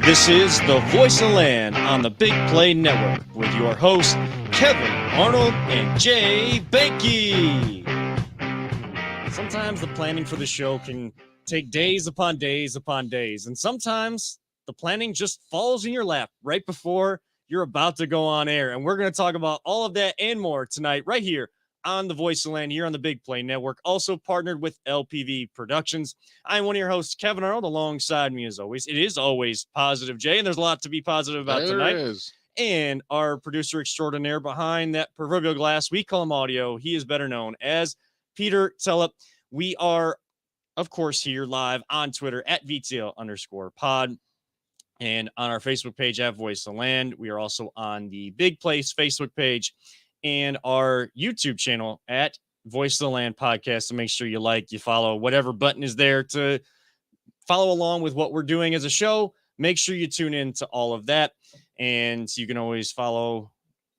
This is the Voice of Land on the Big Play Network with your hosts, Kevin Arnold and Jay Banky. Sometimes the planning for the show can take days upon days upon days, and sometimes the planning just falls in your lap right before you're about to go on air. And we're going to talk about all of that and more tonight right here on the Voice of Land here on the Big Play Network, also partnered with LPV Productions. I'm one of your hosts, Kevin Arnold. Alongside me, as always, it is always Positive Jay, and there's a lot to be positive about tonight. And our producer extraordinaire behind that proverbial glass, we call him Audio. He is better known as Peter Tellup. We are, of course, here live on Twitter at VTL_pod and on our Facebook page at Voice of Land. We are also on the Big Place Facebook page and our YouTube channel at Voice of the Land Podcast. So make sure you like, you follow, whatever button is there to follow along with what we're doing as a show. Make sure you tune in to all of that. And you can always follow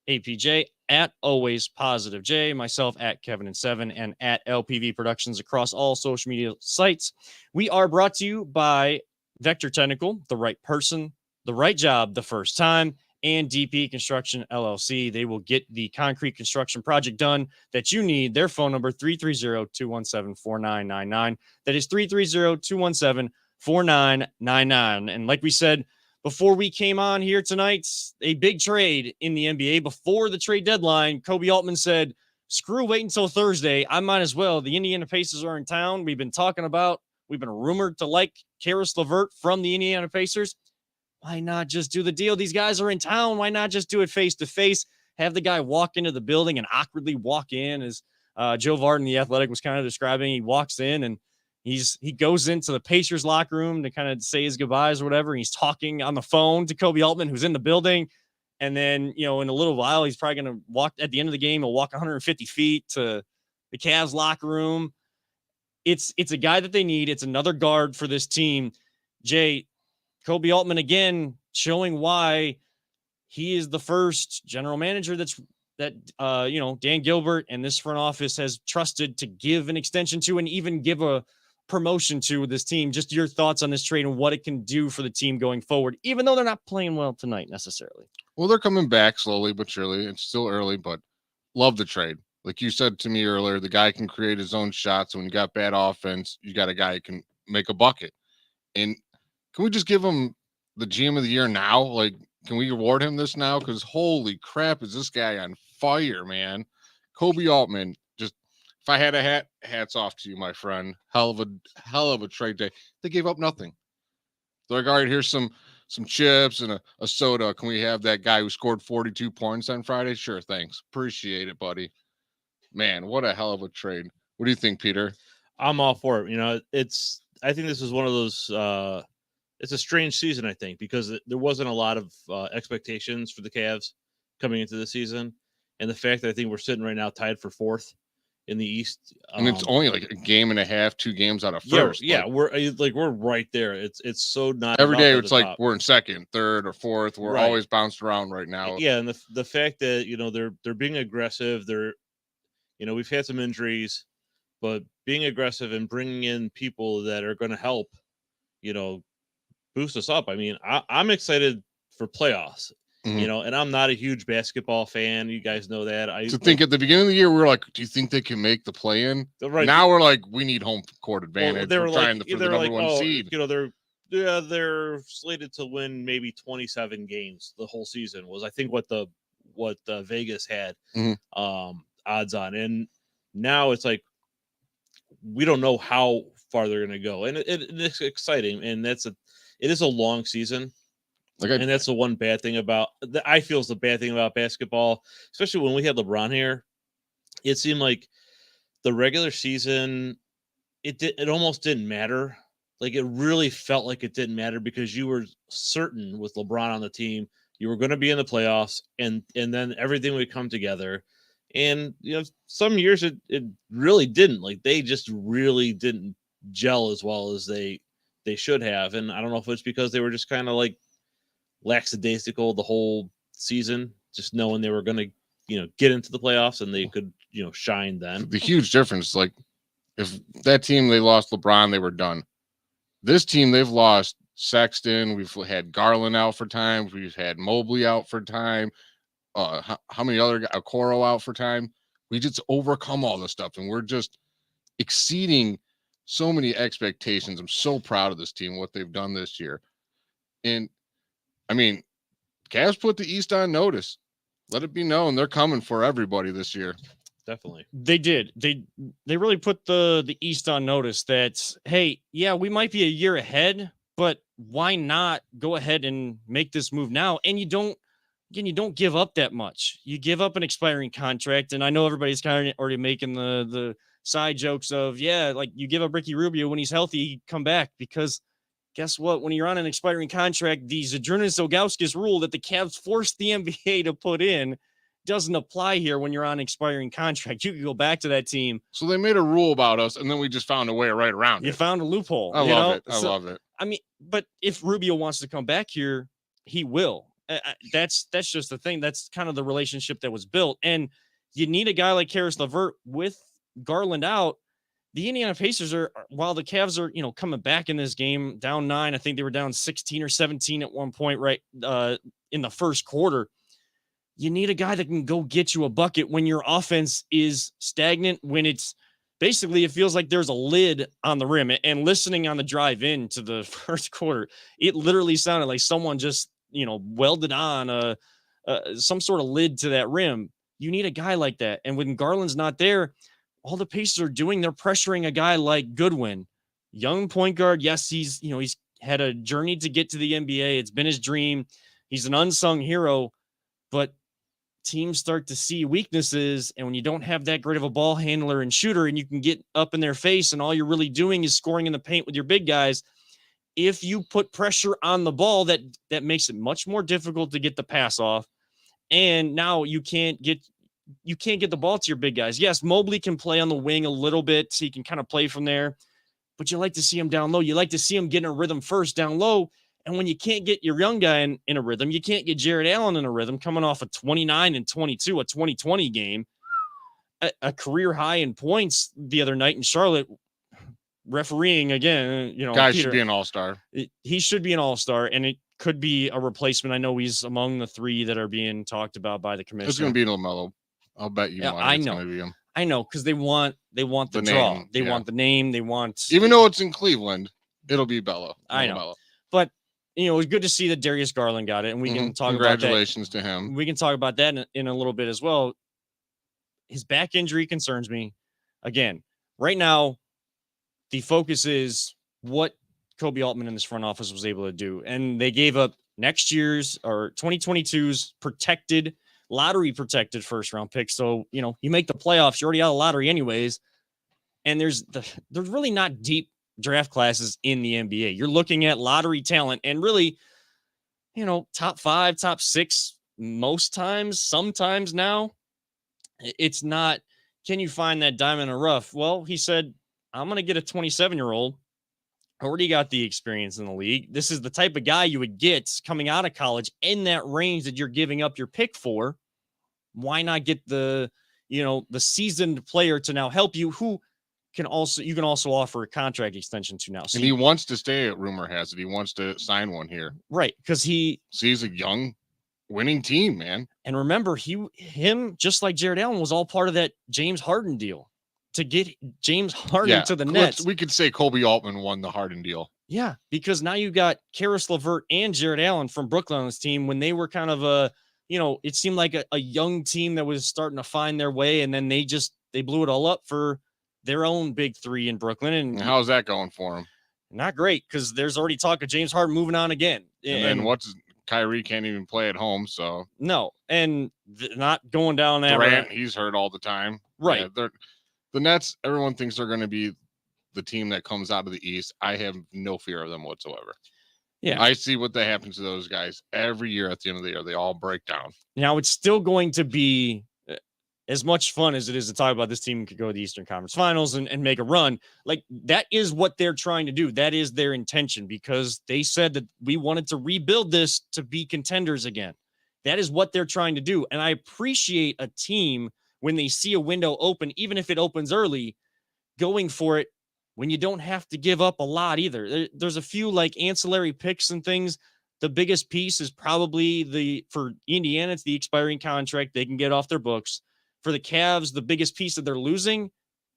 APJ at Always Positive J, myself at Kevin and Seven, and at LPV Productions across all social media sites. We are brought to you by Vector Technical, the right person, the right job, the first time, and DP Construction LLC. They will get the concrete construction project done that you need. Their phone number, 330-217-4999. That is 330-217-4999. And like we said before we came on here tonight, a big trade in the NBA. Before the trade deadline, Koby Altman said, screw wait until Thursday. I might as well. The Indiana Pacers are in town. We've been rumored to like Karis LeVert from the Indiana Pacers. Why not just do the deal? These guys are in town. Why not just do it face to face? Have the guy walk into the building and awkwardly walk in, as Joe Varden, the Athletic, was kind of describing. He walks in and he goes into the Pacers locker room to kind of say his goodbyes or whatever. And he's talking on the phone to Koby Altman, who's in the building. And then, in a little while, he's probably going to walk at the end of the game. He'll walk 150 feet to the Cavs locker room. It's a guy that they need. It's another guard for this team. Jay, Koby Altman again showing why he is the first general manager that Dan Gilbert and this front office has trusted to give an extension to and even give a promotion to this team. Just your thoughts on this trade and what it can do for the team going forward, even though they're not playing well tonight necessarily. Well, they're coming back slowly but surely. It's still early, but love the trade. Like you said to me earlier, the guy can create his own shots. When you got bad offense, you got a guy who can make a bucket. And can we just give him the GM of the year now? Like, can we award him this now? Because holy crap, is this guy on fire, man? Koby Altman, just if I had a hat, hats off to you, my friend. Hell of a trade day. They gave up nothing. They're like, all right, here's some chips and a soda. Can we have that guy who scored 42 points on Friday? Sure, thanks. Appreciate it, buddy. Man, what a hell of a trade. What do you think, Peter? I'm all for it. I think this is one of those it's a strange season, I think, because there wasn't a lot of expectations for the Cavs coming into the season. And the fact that I think we're sitting right now tied for fourth in the East. And it's only like a game and a half, 2 games out of first. Yeah, we're right there. It's so not every day. It's like we're in second, third, or fourth. We're always bounced around right now. Yeah, and the fact that they're being aggressive. We've had some injuries, but being aggressive and bringing in people that are going to help, boost us up. I mean, I'm excited for playoffs, and I'm not a huge basketball fan. You guys know that. I think at the beginning of the year, we were like, do you think they can make the play-in? Right. Now we're like, we need home court advantage. Well, we're trying for the number one seed. They're slated to win maybe 27 games the whole season was, I think, what Vegas had odds on. And now it's like, we don't know how far they're going to go. And it's exciting. And it is a long season. And that's the one bad thing I feel is the bad thing about basketball, especially when we had LeBron here. It seemed like the regular season, it almost didn't matter. Like, it really felt like it didn't matter because you were certain with LeBron on the team, you were going to be in the playoffs, and then everything would come together. And, some years it really didn't. Like, they just really didn't gel as well as they should have. And I don't know if it's because they were just kind of like lackadaisical the whole season, just knowing they were going to, get into the playoffs and they could, shine then. The huge difference, like, if that team, they lost LeBron, they were done. This team, they've lost Sexton. We've had Garland out for time. We've had Mobley out for time. How many other guys? Okoro out for time. We just overcome all this stuff, and we're just exceeding so many expectations. I'm so proud of this team, what they've done this year. And I mean, Cavs put the East on notice. Let it be known they're coming for everybody this year. Definitely. They did. They really put the East on notice that, hey, yeah, we might be a year ahead, but why not go ahead and make this move now? And you don't give up that much. You give up an expiring contract. And I know everybody's kind of already making the side jokes of, yeah, like you give up Ricky Rubio when he's healthy, he'd come back, because guess what? When you're on an expiring contract, the Zydrunas Ilgauskas rule that the Cavs forced the NBA to put in doesn't apply here when you're on an expiring contract. You can go back to that team. So they made a rule about us, and then we just found a way right around it. You found a loophole. I love it. I love it. I mean, but if Rubio wants to come back here, he will. That's just the thing. That's kind of the relationship that was built. And you need a guy like Karis LeVert with Garland out. The Indiana Pacers are, while the Cavs are, coming back in this game, down 9. I think they were down 16 or 17 at one point, right, in the first quarter. You need a guy that can go get you a bucket when your offense is stagnant, when it's basically, it feels like there's a lid on the rim. And listening on the drive in to the first quarter, it literally sounded like someone just, welded on some sort of lid to that rim. You need a guy like that. And when Garland's not there, all the Pacers are doing, they're pressuring a guy like Goodwin, young point guard. Yes, he's had a journey to get to the NBA. It's been his dream. He's an unsung hero, but teams start to see weaknesses. And when you don't have that great of a ball handler and shooter, and you can get up in their face and all you're really doing is scoring in the paint with your big guys, if you put pressure on the ball, that makes it much more difficult to get the pass off. And now you can't get the ball to your big guys. Yes, Mobley can play on the wing a little bit, so he can kind of play from there, but you like to see him down low. You like to see him get in a rhythm first down low. And when you can't get your young guy in a rhythm, you can't get Jared Allen in a rhythm, coming off a 29 and 22, a 2020 game, a career high in points the other night in Charlotte. Refereeing again, guy Peter, should be an all-star. He should be an all-star, and it could be a replacement. I know he's among the 3 that are being talked about by the commissioner. It's going to be LaMelo. I'll bet you. Yeah, I know. It's be him. I know, because they want the draw. Name, they want the name. They want, even though it's in Cleveland, it'll be Bello. I know, but it was good to see that Darius Garland got it, and we can talk about that. Congratulations to him. We can talk about that in a little bit as well. His back injury concerns me. Again, right now, the focus is what Koby Altman in this front office was able to do. And they gave up next year's or 2022's lottery protected first round pick. So, you make the playoffs, you're already out of lottery anyways. And there's really not deep draft classes in the NBA. You're looking at lottery talent and really, top 5, top 6, most times, sometimes now. It's not, can you find that diamond in the rough? Well, he said, I'm going to get a 27-year-old, already got the experience in the league. This is the type of guy you would get coming out of college in that range that you're giving up your pick for. Why not get the seasoned player to now help you, who you can also offer a contract extension to now. So and he wants to stay, rumor has it. He wants to sign one here. Right. Because he's a young winning team, man. And remember, him, just like Jared Allen, was all part of that James Harden deal. To get James Harden to the Nets. We could say Koby Altman won the Harden deal. Yeah, because now you got Karis LeVert and Jared Allen from Brooklyn on this team, when they were kind of it seemed like a young team that was starting to find their way, and then they blew it all up for their own big 3 in Brooklyn. And how's that going for them? Not great, because there's already talk of James Harden moving on again. And then Kyrie can't even play at home, so no, and not going down that Durant, he's hurt all the time. Right. Yeah, the Nets, everyone thinks they're going to be the team that comes out of the East. I have no fear of them whatsoever. Yeah. I see what that happens to those guys every year at the end of the year. They all break down. Now, it's still going to be as much fun as it is to talk about this team could go to the Eastern Conference Finals and make a run. Like, that is what they're trying to do. That is their intention, because they said that we wanted to rebuild this to be contenders again. That is what they're trying to do. And I appreciate a team, when they see a window open, even if it opens early, going for it when you don't have to give up a lot either. There's a few like ancillary picks and things. The biggest piece is probably for Indiana, it's the expiring contract they can get off their books. For the Cavs, the biggest piece that they're losing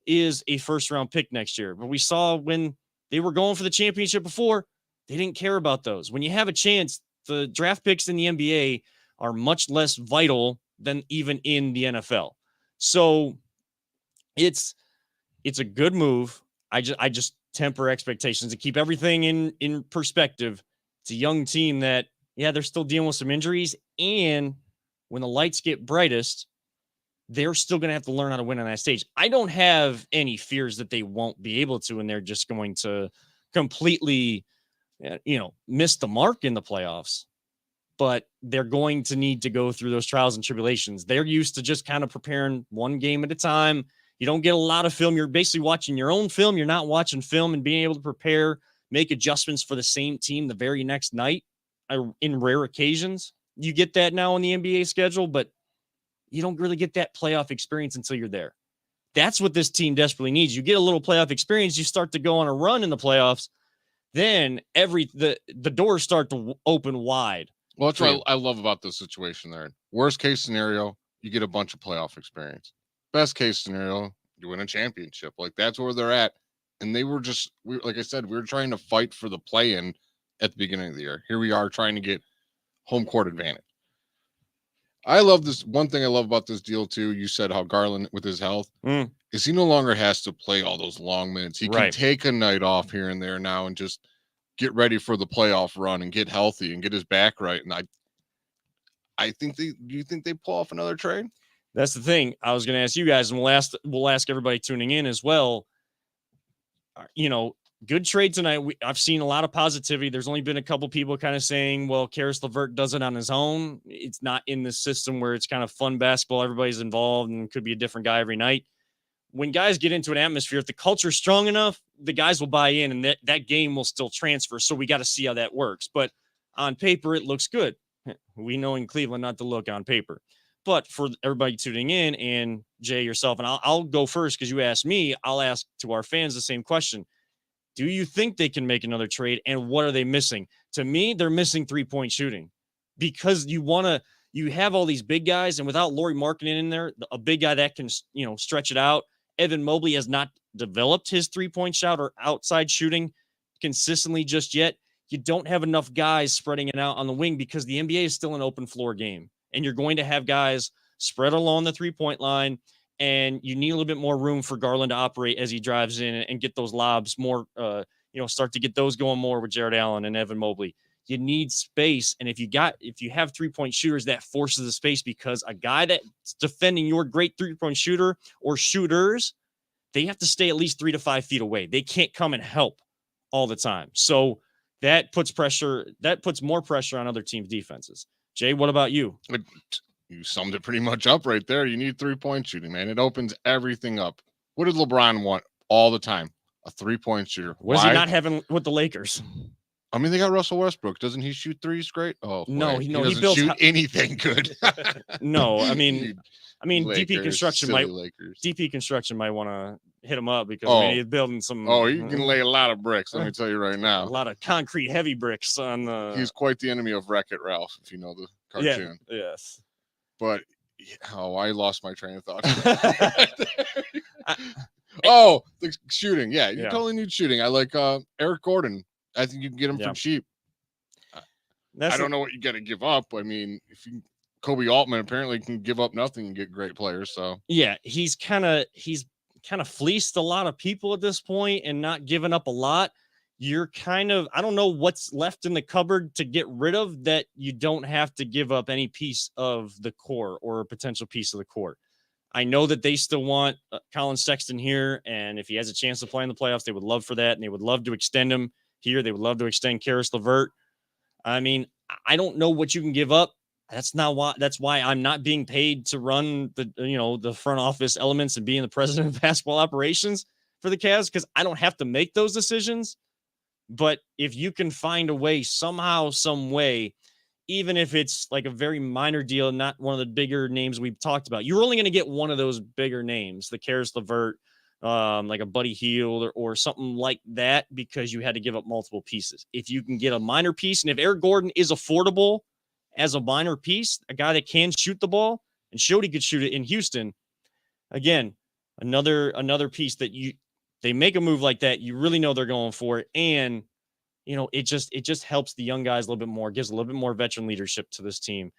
is a first-round pick next year. But we saw when they were going for the championship before, they didn't care about those. When you have a chance, the draft picks in the NBA are much less vital than even in the NFL. So it's a good move. I just temper expectations to keep everything in perspective. It's a young team that, yeah, they're still dealing with some injuries. And when the lights get brightest, they're still going to have to learn how to win on that stage. I don't have any fears that they won't be able to, and they're just going to completely, miss the mark in the playoffs. But they're going to need to go through those trials and tribulations. They're used to just kind of preparing one game at a time. You don't get a lot of film. You're basically watching your own film. You're not watching film and being able to prepare, make adjustments for the same team the very next night. In rare occasions, you get that now on the NBA schedule, but you don't really get that playoff experience until you're there. That's what this team desperately needs. You get a little playoff experience, you start to go on a run in the playoffs, then the doors start to open wide. Well, that's what I love about this situation there. Worst case scenario, you get a bunch of playoff experience. Best case scenario, you win a championship. Like, that's where they're at. And they were like I said, we were trying to fight for the play-in at the beginning of the year. Here we are trying to get home court advantage. I love this. One thing I love about this deal too, you said how Garland with his health is he no longer has to play all those long minutes. He can take a night off here and there now and just get ready for the playoff run and get healthy and get his back right. And I think do you think they pull off another trade? That's the thing. I was going to ask you guys, and we'll ask everybody tuning in as well. Good trade tonight. I've seen a lot of positivity. There's only been a couple people kind of saying, well, Karis LeVert does it on his own. It's not in the system where it's kind of fun basketball. Everybody's involved and could be a different guy every night. When guys get into an atmosphere, if the culture's strong enough, the guys will buy in and that game will still transfer. So we got to see how that works. But on paper, it looks good. We know in Cleveland not to look on paper. But for everybody tuning in, and Jay, yourself, and I'll go first because you asked me, I'll ask to our fans the same question. Do you think they can make another trade, and what are they missing? To me, they're missing three-point shooting because you have all these big guys, and without Lauri Markkanen in there, a big guy that can, stretch it out. Evan Mobley has not developed his three-point shot or outside shooting consistently just yet. You don't have enough guys spreading it out on the wing because the NBA is still an open floor game, and you're going to have guys spread along the three-point line. And you need a little bit more room for Garland to operate as he drives in and get those lobs more, start to get those going more with Jared Allen and Evan Mobley. You need space. And if you have three-point shooters, that forces the space because a guy that's defending your great three-point shooter or shooters, they have to stay at least 3 to 5 feet away. They can't come and help all the time. So that puts more pressure on other teams' defenses. Jay, what about you? You summed it pretty much up right there. You need three-point shooting, man. It opens everything up. What did LeBron want all the time? A three-point shooter. What is he not having with the Lakers? I mean, they got Russell Westbrook. Doesn't he shoot threes great? Oh, no, he doesn't shoot anything good. No, I mean, Lakers, DP Construction might want to hit him up because he's building some. Oh, he can lay a lot of bricks. Let me tell you right now, a lot of concrete heavy bricks on the. He's quite the enemy of Wreck-It Ralph, if you know the cartoon. Yeah, yes. But I lost my train of thought. The shooting. Yeah, you totally need shooting. I like Eric Gordon. I think you can get him for cheap. I don't know what you got to give up. I mean, Koby Altman apparently can give up nothing and get great players. So yeah, he's kind of fleeced a lot of people at this point and not giving up a lot. You're I don't know what's left in the cupboard to get rid of that you don't have to give up any piece of the core or a potential piece of the core. I know that they still want Colin Sexton here, and if he has a chance to play in the playoffs, they would love for that, and they would love to extend him here. They would love to extend Karis LeVert. I mean, I don't know what you can give up. That's why I'm not being paid to run the front office elements and being the president of basketball operations for the Cavs because I don't have to make those decisions. But if you can find a way somehow, some way, even if it's like a very minor deal, not one of the bigger names we've talked about, you're only going to get one of those bigger names, the Karis LeVert, like a Buddy Hield or something like that, because you had to give up multiple pieces. If you can get a minor piece, and if Eric Gordon is affordable as a minor piece, a guy that can shoot the ball and showed he could shoot it in Houston, again, another piece that they make a move like that, you really know they're going for it. And, it just helps the young guys a little bit more, gives a little bit more veteran leadership to this team.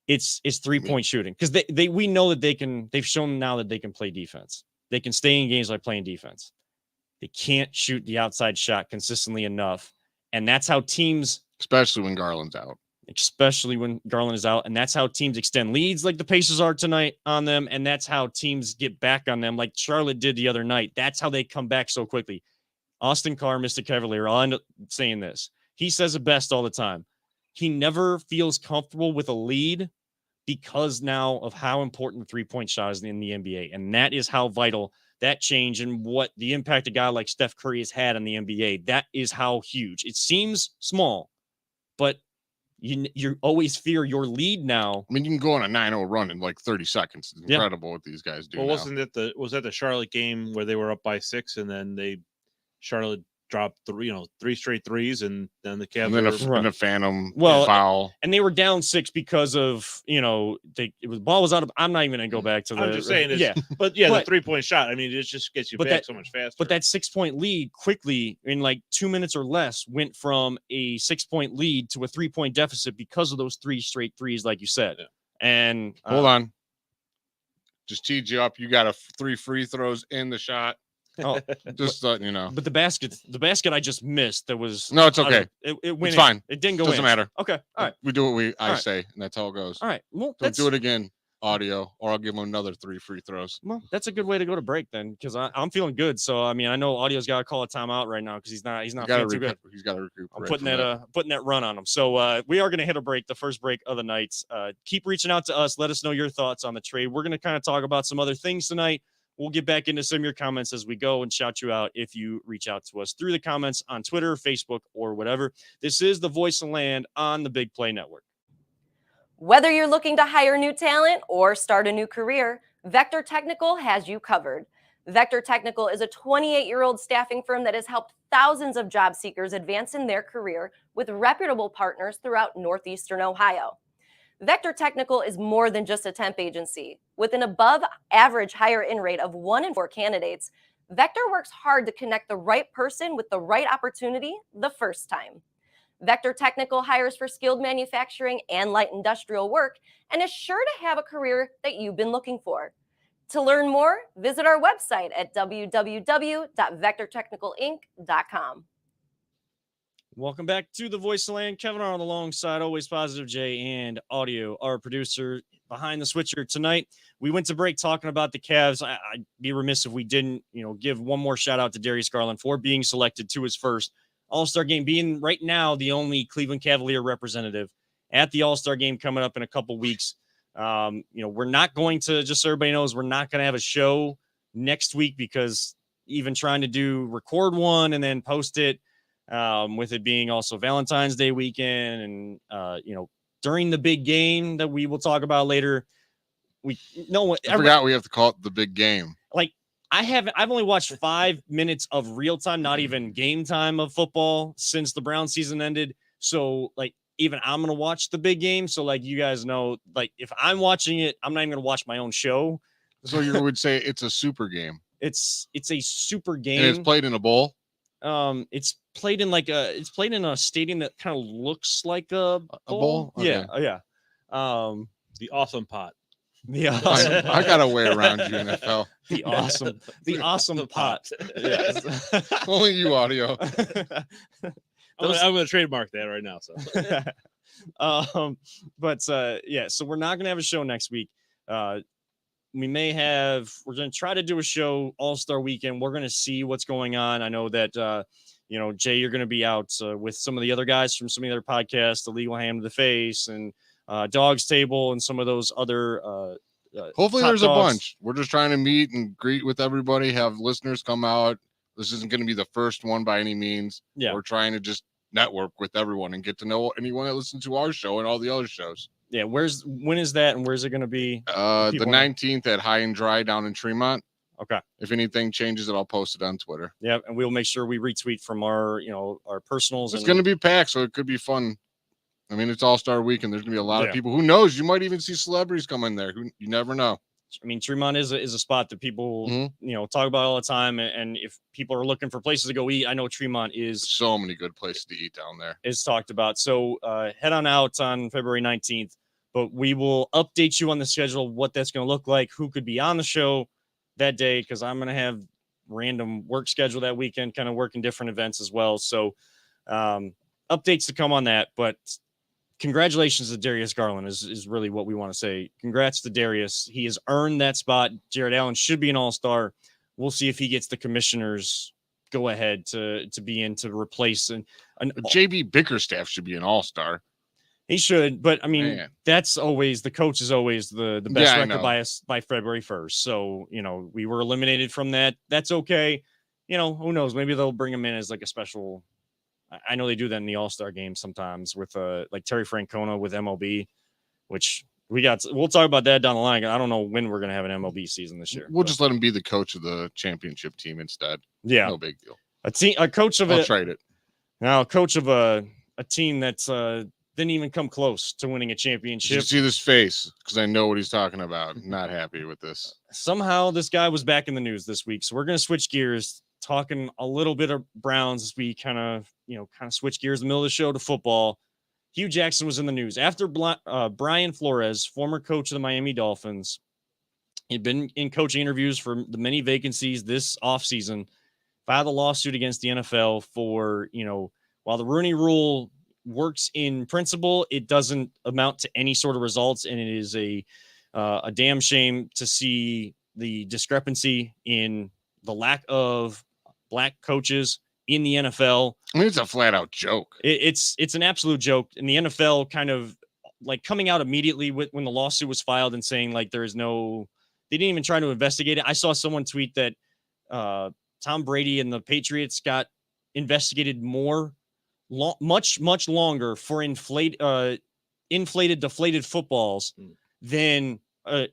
It's 3-point shooting, because we know that they've shown now that they can play defense. They can stay in games by playing defense. They can't shoot the outside shot consistently enough. And that's how teams, especially when Garland is out. And that's how teams extend leads like the Pacers are tonight on them. And that's how teams get back on them like Charlotte did the other night. That's how they come back so quickly. Austin Carr, Mr. Cavalier, I'll end up saying this. He says it best all the time. He never feels comfortable with a lead because now of how important the 3-point shot is in the NBA. And that is how vital that change and what the impact a guy like Steph Curry has had on the NBA. That is how huge. It seems small, but you always fear your lead now. I mean, you can go on a 9-0 run in like 30 seconds. It's incredible what these guys do. Well, was that the Charlotte game where they were up by 6 and then Charlotte dropped three straight threes, and then the Cavaliers and a phantom foul, and they were down 6 because of ball was out of. I'm not even gonna go back to I'm just saying, but the 3-point shot. I mean, it just gets you back so much faster. But that 6-point lead quickly in like 2 minutes or less went from a 6-point lead to a 3-point deficit because of those 3 straight threes, like you said. Yeah. And hold on, just teed you up. You got 3 free throws in the shot. Oh, just letting you know. But the basket I just missed. That was no, it's okay. It went. It's fine. It didn't go in. Doesn't matter. Okay, all right. We do what I say, and that's how it goes. All right. Well, don't do it again, audio, or I'll give him another 3 free throws. Well, that's a good way to go to break then, because I'm feeling good. So I mean, I know audio's got to call a timeout right now because he's not feeling too good. He's got to recoup. I'm putting that run on him. So we are going to hit a break, the first break of the night. Keep reaching out to us. Let us know your thoughts on the trade. We're going to kind of talk about some other things tonight. We'll get back into some of your comments as we go and shout you out if you reach out to us through the comments on Twitter, Facebook, or whatever. This is the Voice of Land on the Big Play Network. Whether you're looking to hire new talent or start a new career, Vector Technical has you covered. Vector Technical is a 28-year-old staffing firm that has helped thousands of job seekers advance in their career with reputable partners throughout Northeastern Ohio. Vector Technical is more than just a temp agency. With an above-average hire-in rate of 1 in 4 candidates, Vector works hard to connect the right person with the right opportunity the first time. Vector Technical hires for skilled manufacturing and light industrial work and is sure to have a career that you've been looking for. To learn more, visit our website at www.vectortechnicalinc.com. Welcome back to the Voice of Land. Kevin Arnold alongside Always Positive Jay and Audio, our producer behind the switcher tonight. We went to break talking about the Cavs. I'd be remiss if we didn't, give one more shout out to Darius Garland for being selected to his first All-Star game, being right now the only Cleveland Cavalier representative at the All-Star game coming up in a couple weeks. We're not going to, just so everybody knows, we're not going to have a show next week because even trying to record one and then post it, with it being also Valentine's Day weekend and, during the big game that we will talk about later, I forgot we have to call it the big game. Like I've only watched 5 minutes of real time, not even game time of football since the Brown season ended. So even I'm going to watch the big game. So you guys know, if I'm watching it, I'm not even going to watch my own show. So you would say it's a super game. It's a super game. And it's played in a bowl. It's played in a stadium that kind of looks like a bowl. Okay. Yeah. The awesome pot. The awesome. I got a way around you, NFL. The awesome pot. Yes. Only you, Audio. I'm going to trademark that right now. So, so we're not going to have a show next week. We're going to try to do a show All-Star weekend. We're going to see what's going on. I know that, Jay, you're going to be out with some of the other guys from some of the other podcasts, the Legal Hand to the Face and Dog's Table and some of those other. Hopefully there's a bunch. We're just trying to meet and greet with everybody, have listeners come out. This isn't going to be the first one by any means. Yeah. We're trying to just network with everyone and get to know anyone that listens to our show and all the other shows. Yeah, when is that and where's it going to be? The 19th at High and Dry down in Tremont. Okay. If anything changes, I'll post it on Twitter. Yeah, and we'll make sure we retweet from our our personals. It's going to be packed, so it could be fun. I mean, it's All-Star Weekend. There's going to be a lot of people. Who knows? You might even see celebrities come in there. You never know. I mean, Tremont is a spot that people talk about all the time, and if people are looking for places to go eat, I know Tremont is so many good places to eat down there. Is talked about. So head on out on February 19th, but we will update you on the schedule, what that's going to look like, who could be on the show that day, because I'm going to have random work schedule that weekend, kind of working different events as well. So updates to come on that, but congratulations to Darius Garland is really what we want to say. Congrats to Darius. He has earned that spot. Jared Allen should be an all-star. We'll see if he gets the commissioner's go ahead to be in to replace an JB Bickerstaff should be an all-star. He should, but I mean, that's always the coach is always the best record by February 1st. So, we were eliminated from that. That's okay. Who knows? Maybe they'll bring him in as like a special. I know they do that in the All-Star game sometimes with like Terry Francona with MLB, which we'll talk about that down the line. I don't know when we're going to have an MLB season this year. We'll just let him be the coach of the championship team instead. Yeah. No big deal. A coach of I'll trade it. Now, a coach of a team that's didn't even come close to winning a championship. You see this face because I know what he's talking about. Not happy with this. Somehow this guy was back in the news this week. So we're going to switch gears, talking a little bit of Browns as we kind of switch gears in the middle of the show to football. Hugh Jackson was in the news after Brian Flores, former coach of the Miami Dolphins. He'd been in coaching interviews for the many vacancies this offseason, filed a lawsuit against the NFL for, while the Rooney Rule works in principle, it doesn't amount to any sort of results. And it is a damn shame to see the discrepancy in the lack of black coaches in the NFL. I mean, it's a flat out joke. It's an absolute joke. And the NFL kind of like coming out immediately when the lawsuit was filed and saying like, they didn't even try to investigate it. I saw someone tweet that Tom Brady and the Patriots got investigated much longer for inflated, deflated footballs than, a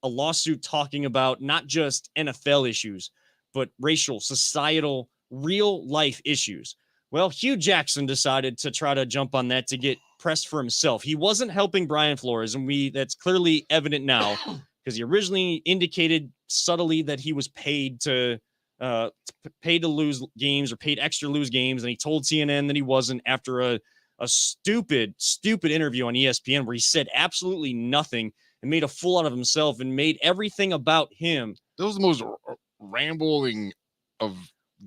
lawsuit talking about not just NFL issues, but racial, societal, real life issues. Well, Hugh Jackson decided to try to jump on that to get press for himself. He wasn't helping Brian Flores, and that's clearly evident now because he originally indicated subtly that he was paid to lose games or paid extra to lose games, and he told CNN that he wasn't after a stupid interview on ESPN where he said absolutely nothing and made a fool out of himself and made everything about him. That was the most rambling of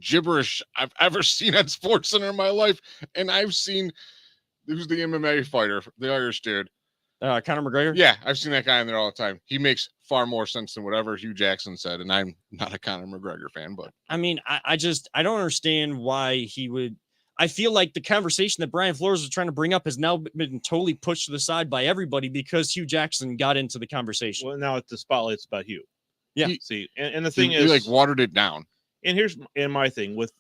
gibberish I've ever seen on SportsCenter in my life. And I've seen who's the MMA fighter, the Irish dude. Conor McGregor? Yeah, I've seen that guy in there all the time. He makes far more sense than whatever Hugh Jackson said. And I'm not a Conor McGregor fan, but I mean, I don't understand why he would. I feel like the conversation that Brian Flores was trying to bring up has now been totally pushed to the side by everybody because Hugh Jackson got into the conversation. Well, now the spotlight's about Hugh. Yeah. See, and the thing is, he like watered it down. And here's my thing with,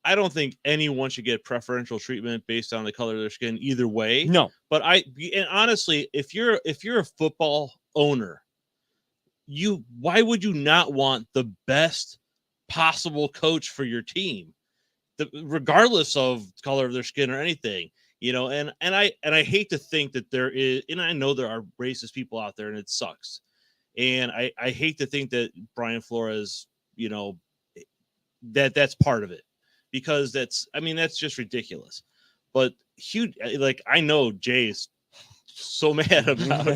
I don't think anyone should get preferential treatment based on the color of their skin either way. No. But honestly, if you're a football owner, why would you not want the best possible coach for your team? Regardless of color of their skin or anything, and I hate to think that there is, and I know there are racist people out there and it sucks. And I hate to think that Brian Flores, that's part of it, because that's just ridiculous. But Hugh, I know Jay's so mad about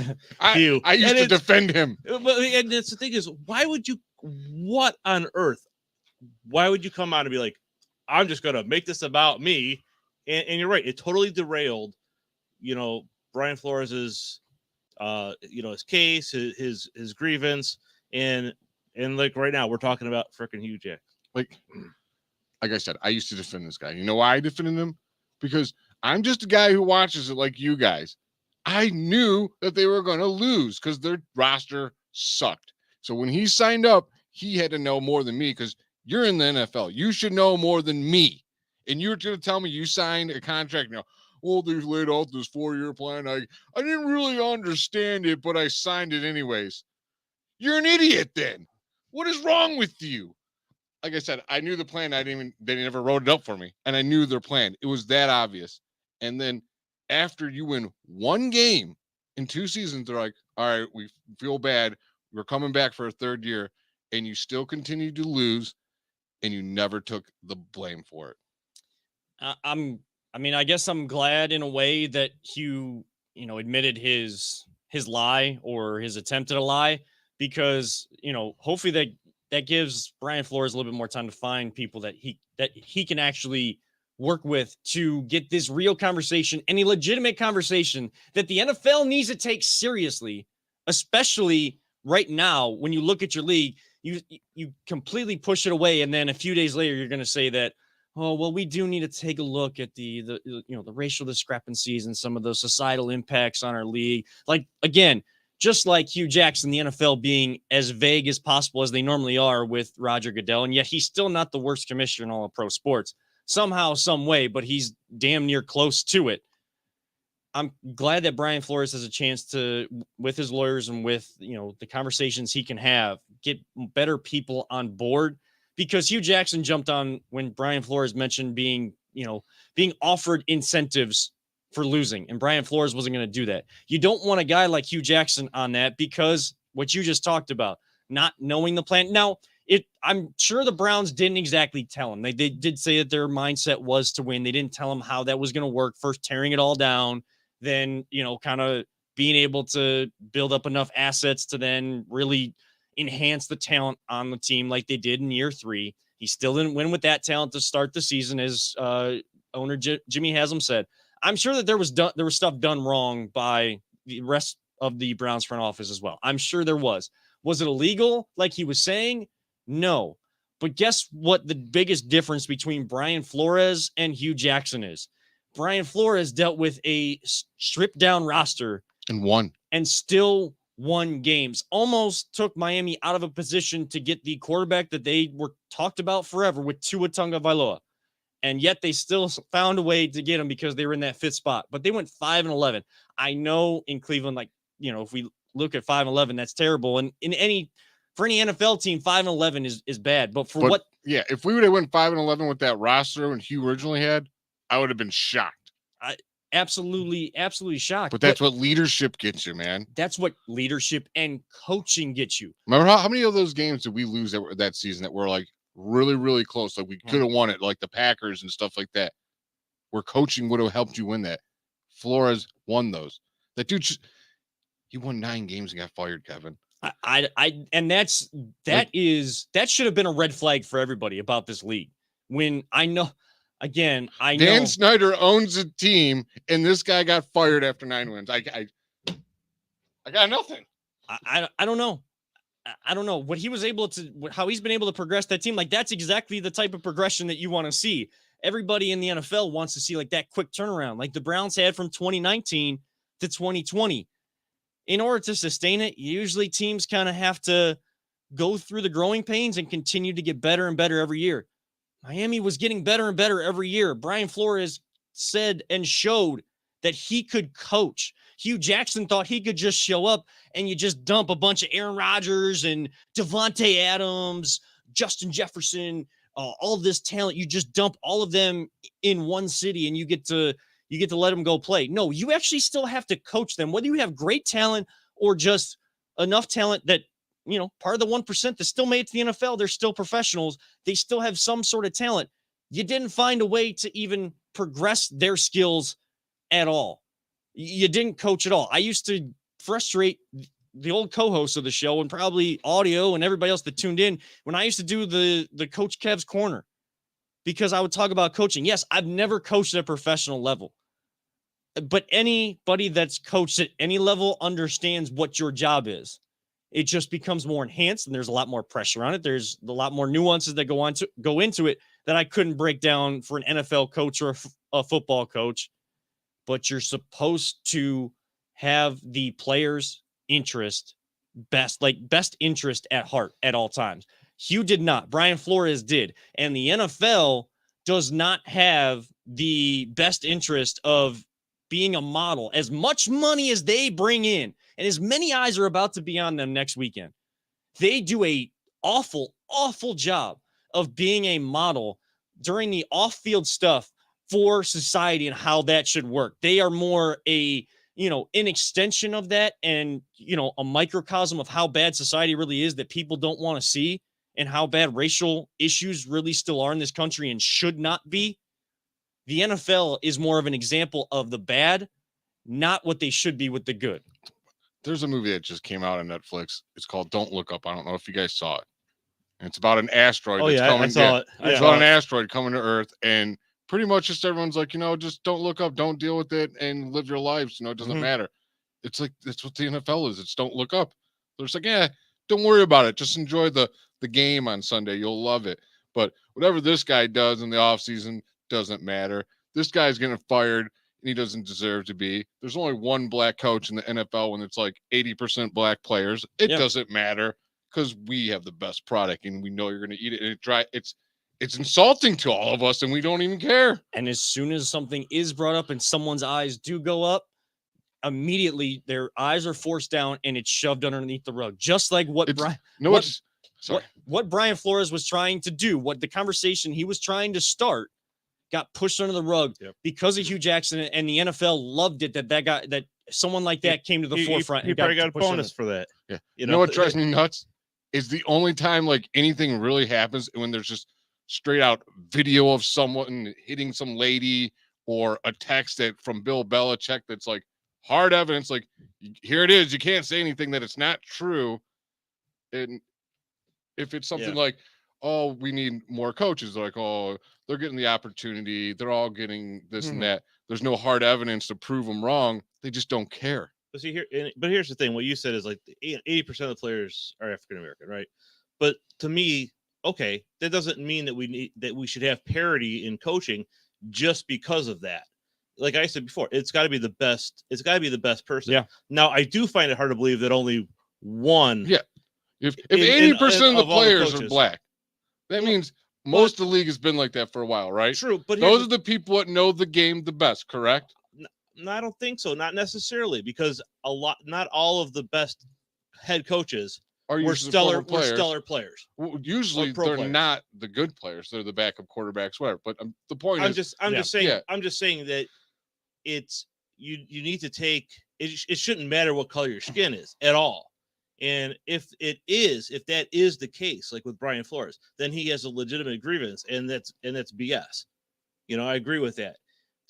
Hugh. I used to defend him. And that's the thing is, what on earth? Why would you come out and be like, I'm just going to make this about me? And you're right. It totally derailed, Brian Flores's, his case, his grievance. And like right now we're talking about freaking Hugh Jackson. Like I said, I used to defend this guy. You know why I defended him? Because I'm just a guy who watches it like you guys. I knew that they were going to lose because their roster sucked. So when he signed up, he had to know more than me because you're in the NFL. You should know more than me. And you're going to tell me you signed a contract now. Well, they laid out this 4-year plan. I didn't really understand it, but I signed it anyways. You're an idiot then. What is wrong with you? Like I said, I knew the plan. They never wrote it up for me. And I knew their plan. It was that obvious. And then after you win one game in 2 seasons, they're like, all right, we feel bad. We're coming back for a third year. And you still continue to lose. And you never took the blame for it. I guess I'm glad in a way that Hugh, admitted his lie or his attempt at a lie, because, hopefully that gives Brian Flores a little bit more time to find people that he can actually work with to get this real conversation, any legitimate conversation that the NFL needs to take seriously, especially right now when you look at your league. You completely push it away, and then a few days later you're going to say that, oh, well, we do need to take a look at the racial discrepancies and some of those societal impacts on our league. Like, again, just like Hugh Jackson, the NFL being as vague as possible as they normally are with Roger Goodell, and yet he's still not the worst commissioner in all of pro sports. Somehow, some way, but he's damn near close to it. I'm glad that Brian Flores has a chance to, with his lawyers and with, the conversations he can have, get better people on board, because Hugh Jackson jumped on when Brian Flores mentioned being offered incentives for losing, and Brian Flores wasn't going to do that. You don't want a guy like Hugh Jackson on that, because what you just talked about, not knowing the plan. Now, I'm sure the Browns didn't exactly tell him. They did say that their mindset was to win. They didn't tell him how that was going to work, first tearing it all down, then, kind of being able to build up enough assets to then really enhance the talent on the team like they did in year 3. He still didn't win with that talent to start the season, as owner Jimmy Haslam said. I'm sure that there was stuff done wrong by the rest of the Browns front office as well. I'm sure there was. Was it illegal like he was saying? No. But guess what the biggest difference between Brian Flores and Hugh Jackson is? Brian Flores dealt with a stripped down roster and won, and still won games. Almost took Miami out of a position to get the quarterback that they were talked about forever with Tua Tagovailoa. And yet they still found a way to get him because they were in that 5th spot. But they went 5-11. I know in Cleveland, if we look at 5-11, that's terrible. And for any NFL team, 5-11 is bad. But if we would have went 5-11 with that roster when Hugh originally had, I would have been shocked. Absolutely shocked. But that's what leadership gets you, man. That's what leadership and coaching gets you. Remember how many of those games did we lose that season that were like really, really close? Like we could have won it, like the Packers and stuff like that, where coaching would have helped you win that. Flores won those. That dude, he won 9 games and got fired, Kevin. That should have been a red flag for everybody about this league. When I know. Again, Dan Snyder owns a team, and this guy got fired after 9 wins. I got nothing. I don't know. I don't know what he was able to, how he's been able to progress that team. Like, that's exactly the type of progression that you want to see. Everybody in the NFL wants to see like that quick turnaround, like the Browns had from 2019 to 2020. In order to sustain it, usually teams kind of have to go through the growing pains and continue to get better and better every year. Miami was getting better and better every year. Brian Flores said and showed that he could coach. Hugh Jackson thought he could just show up and you just dump a bunch of Aaron Rodgers and Devontae Adams, Justin Jefferson, all this talent. You just dump all of them in one city and you get to let them go play. No, you actually still have to coach them, whether you have great talent or just enough talent that, part of the 1% that still made it to the NFL, they're still professionals. They still have some sort of talent. You didn't find a way to even progress their skills at all. You didn't coach at all. I used to frustrate the old co-hosts of the show and probably audio and everybody else that tuned in when I used to do the Coach Kev's Corner, because I would talk about coaching. Yes, I've never coached at a professional level, but anybody that's coached at any level understands what your job is. It just becomes more enhanced and there's a lot more pressure on it. There's a lot more nuances that go into it that I couldn't break down for an NFL coach or a football coach. But you're supposed to have the player's best interest at heart at all times. Hugh did not. Brian Flores did. And the NFL does not have the best interest of being a model. As much money as they bring in, and as many eyes are about to be on them next weekend, they do a awful job of being a model during the off-field stuff for society and how that should work. They are more an extension of that, and, a microcosm of how bad society really is that people don't want to see, and how bad racial issues really still are in this country and should not be. The NFL is more of an example of the bad, not what they should be with the good. There's a movie that just came out on Netflix. It's called Don't Look Up. I don't know if you guys saw it. And it's about an asteroid. Oh, that's yeah, coming. I saw it. It's about an asteroid coming to Earth, and pretty much just everyone's like, just don't look up, don't deal with it, and live your lives. It doesn't matter. It's like, that's what the NFL is. It's don't look up. They're just like, don't worry about it. Just enjoy the game on Sunday. You'll love it. But whatever this guy does in the offseason doesn't matter. This guy's getting fired, and he doesn't deserve to be. There's only one black coach in the NFL when it's like 80% black players. It doesn't matter because we have the best product, and we know you're going to eat it. And it's insulting to all of us, and we don't even care. And as soon as something is brought up and someone's eyes do go up, immediately their eyes are forced down and it's shoved underneath the rug. Just like what Brian Flores was trying to do, what the conversation he was trying to start got pushed under the rug because of Hugh Jackson, and the NFL loved it that someone like that came to the forefront. He probably got a bonus for that. Yeah. You know what drives me nuts is the only time like anything really happens when there's just straight out video of someone hitting some lady, or a text from Bill Belichick that's like hard evidence, like, here it is. You can't say anything that it's not true. And if it's something like, oh, we need more coaches, like, oh, they're getting the opportunity, they're all getting this and that, there's no hard evidence to prove them wrong, they just don't care. But see but here's the thing: what you said is like 80% of the players are African American, right? But to me, okay, that doesn't mean that we should have parity in coaching just because of that. Like I said before, it's got to be the best. It's got to be the best person. Yeah. Now, I do find it hard to believe that only one. Yeah. If 80% of the players are black, that means most of the league has been like that for a while, right? True, but those are the people that know the game the best, correct? No, I don't think so. Not necessarily, because not all of the best head coaches were stellar players. Well, usually they're players. Not the good players; they're the backup quarterbacks, whatever. But the point I'm just saying that it's you need to take it. It shouldn't matter what color your skin is at all. And if that is the case, like with Brian Flores, then he has a legitimate grievance, and that's BS. I agree with that.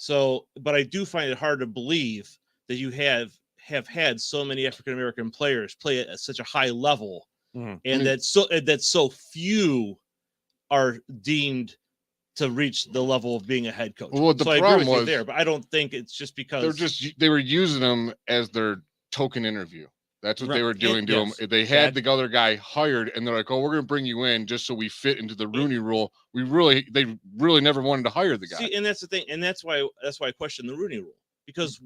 So, but I do find it hard to believe that you have had so many African American players play at such a high level, and that so few are deemed to reach the level of being a head coach. Well, the problem was there, but I don't think it's just because they were using them as their token interview. That's what they were doing to him. They had the other guy hired, and they're like, "Oh, we're going to bring you in just so we fit into the Rooney Rule." They really never wanted to hire the guy. See, and that's the thing, and that's why I question the Rooney Rule, because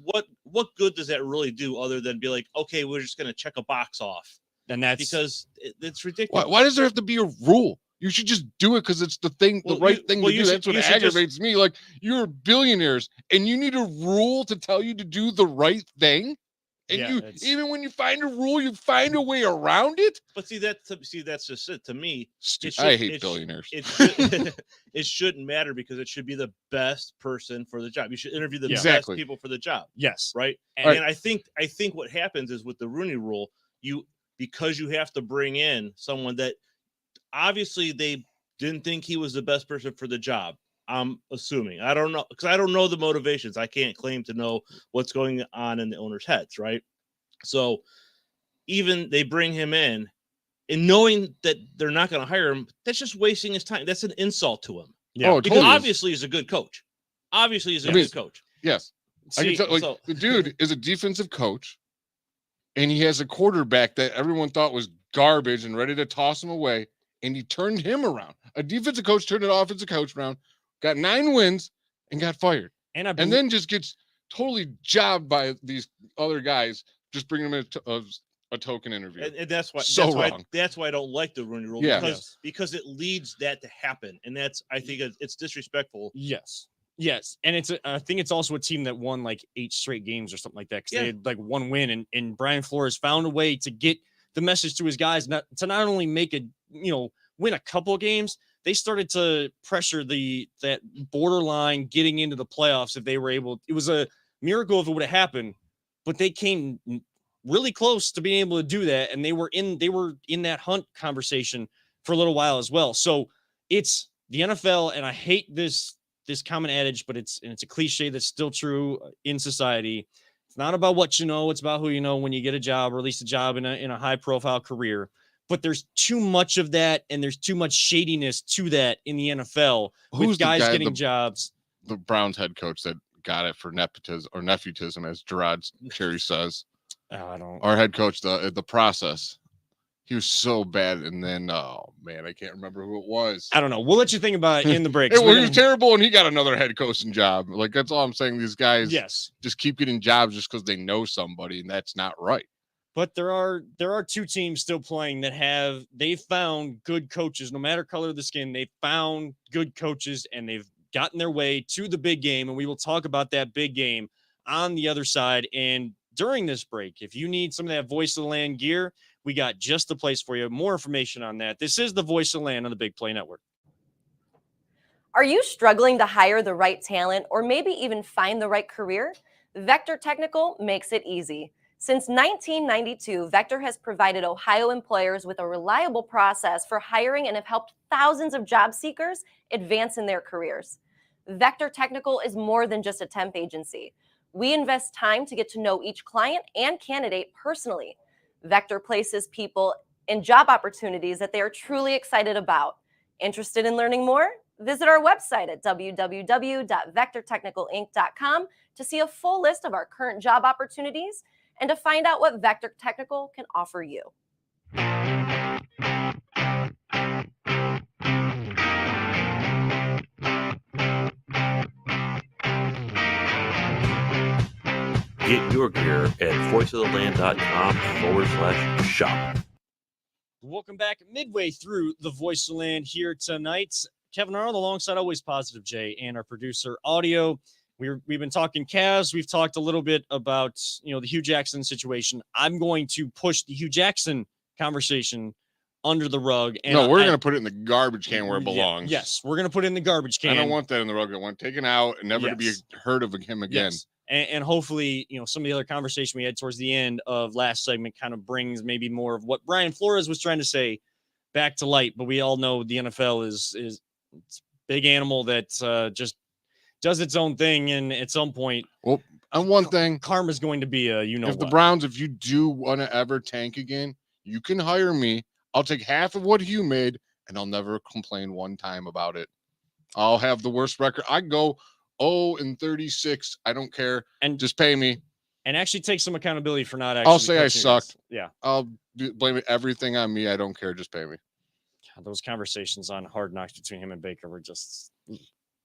what good does that really do other than be like, okay, we're just going to check a box off, and that's because it's ridiculous. Why does there have to be a rule? You should just do it because it's the thing, the right thing to do. That's what aggravates me. Like, you're billionaires, and you need a rule to tell you to do the right thing. And even when you find a rule, you find a way around it. But that's just it. To me, I hate billionaires. It shouldn't matter, because it should be the best person for the job. You should interview the best people for the job. Yes, right. And I think what happens is with the Rooney Rule, because you have to bring in someone that obviously they didn't think he was the best person for the job. I'm assuming. I don't know, because I don't know the motivations. I can't claim to know what's going on in the owners' heads, right? So even they bring him in, and knowing that they're not going to hire him, that's just wasting his time. That's an insult to him. Yeah, because obviously he's a good coach. Good coach. Yes. I can tell, the dude is a defensive coach, and he has a quarterback that everyone thought was garbage and ready to toss him away, and he turned him around. A defensive coach turned an offensive coach around, got 9 wins, and got fired. And then just gets totally jobbed by these other guys, just bringing him in a token interview. And that's why that's why I don't like the Rooney Rule, because it leads that to happen, and I think it's disrespectful. Yes, and I think it's also a team that won like 8 straight games or something like that, because they had like 1 win, and Brian Flores found a way to get the message to his guys not only make win a couple of games. They started to pressure that borderline getting into the playoffs if they were able. It was a miracle if it would have happened, but they came really close to being able to do that, and they were in that hunt conversation for a little while as well. So it's the NFL, and I hate this common adage, but it's a cliche that's still true in society. It's not about what you know, it's about who you know when you get a job, or at least a job in a high profile career. But there's too much of that, and there's too much shadiness to that in the NFL. Who's with guys getting jobs? The Browns head coach that got it for nepotism or nepotism, as Gerard Cherry says. I don't. Our head coach, the process. He was so bad, and then oh man, I can't remember who it was. I don't know. We'll let you think about it in the break. He was terrible, and he got another head coaching job. Like, that's all I'm saying. These guys, just keep getting jobs just because they know somebody, and that's not right. But there are two teams still playing that they've found good coaches, no matter color of the skin. They've found good coaches, and they've gotten their way to the big game. And we will talk about that big game on the other side. And during this break, if you need some of that Voice of the Land gear, we got just the place for you. More information on that. This is the Voice of the Land on the Big Play Network. Are you struggling to hire the right talent, or maybe even find the right career? Vector Technical makes it easy. Since 1992, Vector has provided Ohio employers with a reliable process for hiring and have helped thousands of job seekers advance in their careers. Vector Technical is more than just a temp agency. We invest time to get to know each client and candidate personally. Vector places people in job opportunities that they are truly excited about. Interested in learning more? Visit our website at www.vectortechnicalinc.com to see a full list of our current job opportunities and to find out what Vector Technical can offer you. Get your gear at voiceoftheland.com/shop. Welcome back midway through the Voice of the Land here tonight. Kevin Arnold alongside Always Positive Jay and our producer Audio. We've been talking Cavs. We've talked a little bit about, the Hugh Jackson situation. I'm going to push the Hugh Jackson conversation under the rug. And we're going to put it in the garbage can where it belongs. Yes, we're going to put it in the garbage can. I don't want that in the rug. I want it taken out and never to be heard of him again. Yes. And hopefully, some of the other conversation we had towards the end of last segment kind of brings maybe more of what Brian Flores was trying to say back to light. But we all know the NFL is a big animal that just does its own thing, and at some point, and one thing, karma is going to be if the Browns, if you do want to ever tank again, you can hire me. I'll take half of what Hugh made, and I'll never complain one time about it. I'll have the worst record. I go 0-36. I don't care, and just pay me. And actually take some accountability for not actually. I'll say I sucked. Yeah, I'll blame everything on me. I don't care. Just pay me. God, those conversations on Hard Knocks between him and Baker were just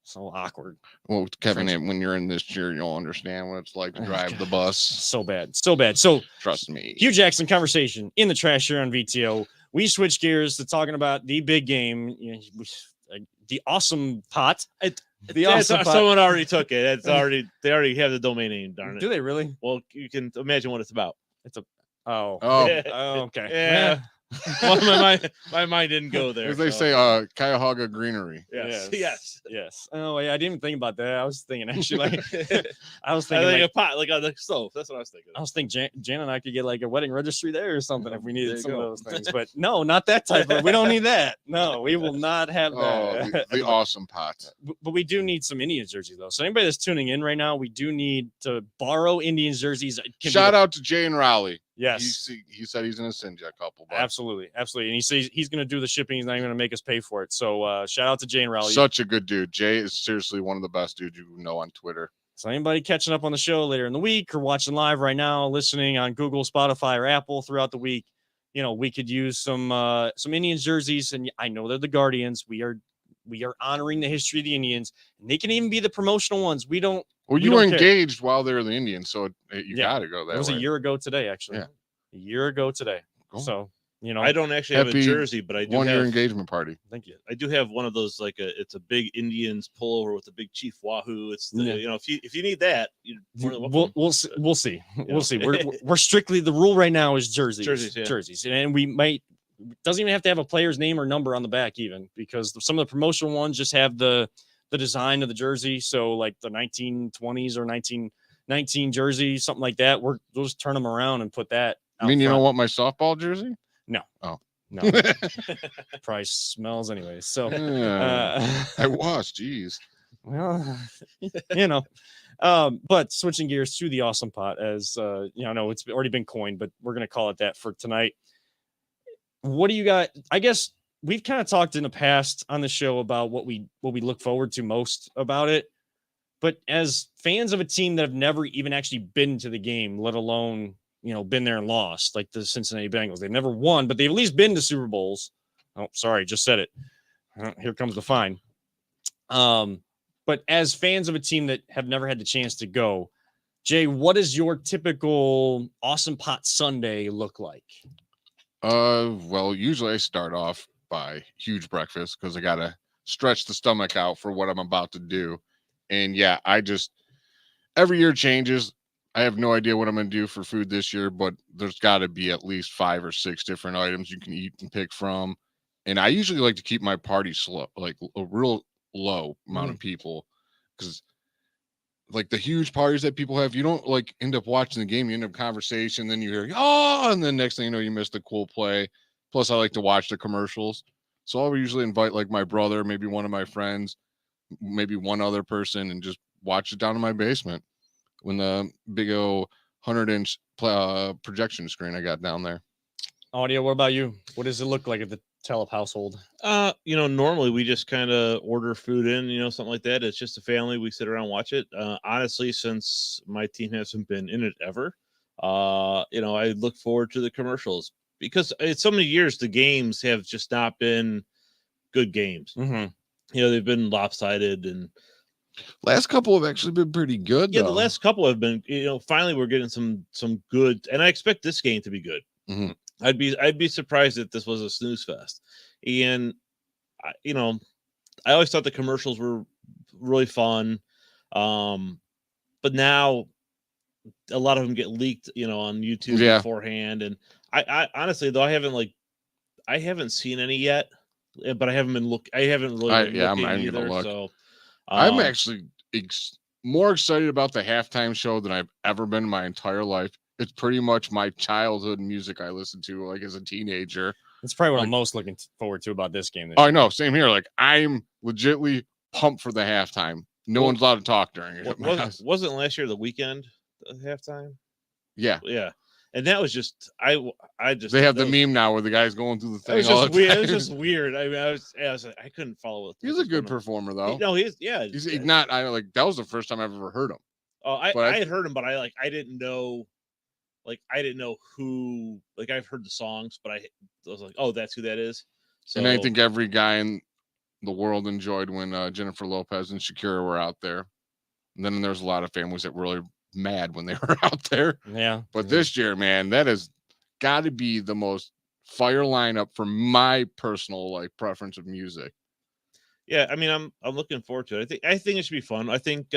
so awkward. Well, Kevin, when you're in this year, you'll understand what it's like to drive the bus. So bad. So trust me. Hugh Jackson conversation in the trash here on VTO. We switch gears to talking about the big game, the awesome pot. Someone already took it. They already have the domain name. Darn it. Do they really? Well, you can imagine what it's about. Okay. Yeah. Well, my mind didn't go there. As they say, Cuyahoga Greenery. Yes. Oh, yeah. I didn't even think about that. I was thinking actually, I was like thinking a pot, like on the stove. That's what I was thinking. I was thinking Jan and I could get like a wedding registry there or something if we needed some of those things. But no, not that type of. We don't need that. No, we will not have that. The awesome pot. But we do need some Indians jerseys though. So anybody that's tuning in right now, we do need to borrow Indians jerseys. Shout out to Jay and Raleigh. Yes, he said he's going to send you a couple. Absolutely. And he says he's going to do the shipping. He's not even going to make us pay for it. So shout out to Jay and Raleigh. Such a good dude. Jay is seriously one of the best dudes you know on Twitter. So anybody catching up on the show later in the week or watching live right now, listening on Google, Spotify, or Apple throughout the week, we could use some Indians jerseys. And I know they're the Guardians. We are honoring the history of the Indians, and they can even be the promotional ones. We don't. Well, you were engaged while they were the Indians, so you got to go that way. It was a year ago today, actually. Yeah. A year ago today. Cool. So You know, I don't actually have a Happy jersey, but I do 1 year have. engagement party. thank you. I do have one of those it's a big Indians pullover with a big Chief Wahoo. It's the, Yeah. if you need that, you're more than welcome. We'll see. We'll see. We'll know. see. We're strictly, the rule right now is jerseys. Jerseys, yeah. And we might, doesn't even have to have a player's name or number on the back even, because some of the promotional ones just have the design of the jersey. So like the 1920s or 1919 jersey, something like that. We'll just turn them around and put that I mean, out you don't front. want my softball jersey? No. Oh. No. Probably smells anyway. So I was, geez. well, you know. But switching gears to the awesome pot, as I know it's already been coined, but we're gonna call it that for tonight. What do you got? I guess we've kind of talked in the past on the show about what we look forward to most about it. But as fans of a team that have never even actually been to the game, let alone, been there and lost, like the Cincinnati Bengals, they've never won, but they've at least been to Super Bowls. Oh, sorry, just said it. Here comes the fine. But as fans of a team that have never had the chance to go, Jay, what does your typical Awesome Pot Sunday look like? Well, usually I start off by huge breakfast because I gotta stretch the stomach out for what I'm about to do. And yeah, every year changes. I have no idea what I'm gonna do for food this year, but there's got to be at least 5 or 6 different items you can eat and pick from. And I usually like to keep my party slow, like a real low amount of people, because like the huge parties that people have, you don't like end up watching the game, you end up conversation, then you hear and then next thing you know, you missed a cool play. Plus I like to watch the commercials, so I'll usually invite like my brother, maybe one of my friends, maybe one other person, and just watch it down in my basement when the big old 100-inch projection screen I got down there. Audio, what about you? What does it look like at the Telep household? Normally we just kind of order food in, something like that. It's just a family. We sit around and watch it. Honestly, since my team hasn't been in it ever, I look forward to the commercials because it's so many years the games have just not been good games. Mm-hmm. They've been lopsided, and last couple have actually been pretty good. Yeah, though. The last couple have been, finally we're getting some good, and I expect this game to be good. Mm-hmm. I'd be surprised if this was a snooze fest. And I always thought the commercials were really fun. But now a lot of them get leaked, on YouTube beforehand. And I honestly, though, I haven't seen any yet, but I haven't really been looking I'm either. gonna look. So I'm actually more excited about the halftime show than I've ever been in my entire life. It's pretty much my childhood music I listened to like as a teenager. That's probably what I'm most looking forward to about this game. I know, same here. Like I'm legitly pumped for the halftime. No one's allowed to talk during it. Wasn't last year the weekend halftime? Yeah. And that was just they have the meme now where the guy's going through the thing. It was just weird. I mean, I couldn't follow it. He's a good performer though. He's not. I like that was the first time I've ever heard him. Oh, I had heard him, but I didn't know. Like I didn't know who. Like I've heard the songs, but I was like, oh, that's who that is. So, and I think every guy in the world enjoyed when Jennifer Lopez and Shakira were out there. And then there's a lot of families that were really mad when they were out there. Yeah. But this year, man, that has got to be the most fire lineup for my personal preference of music. Yeah, I mean, I'm looking forward to it. I think it should be fun. I think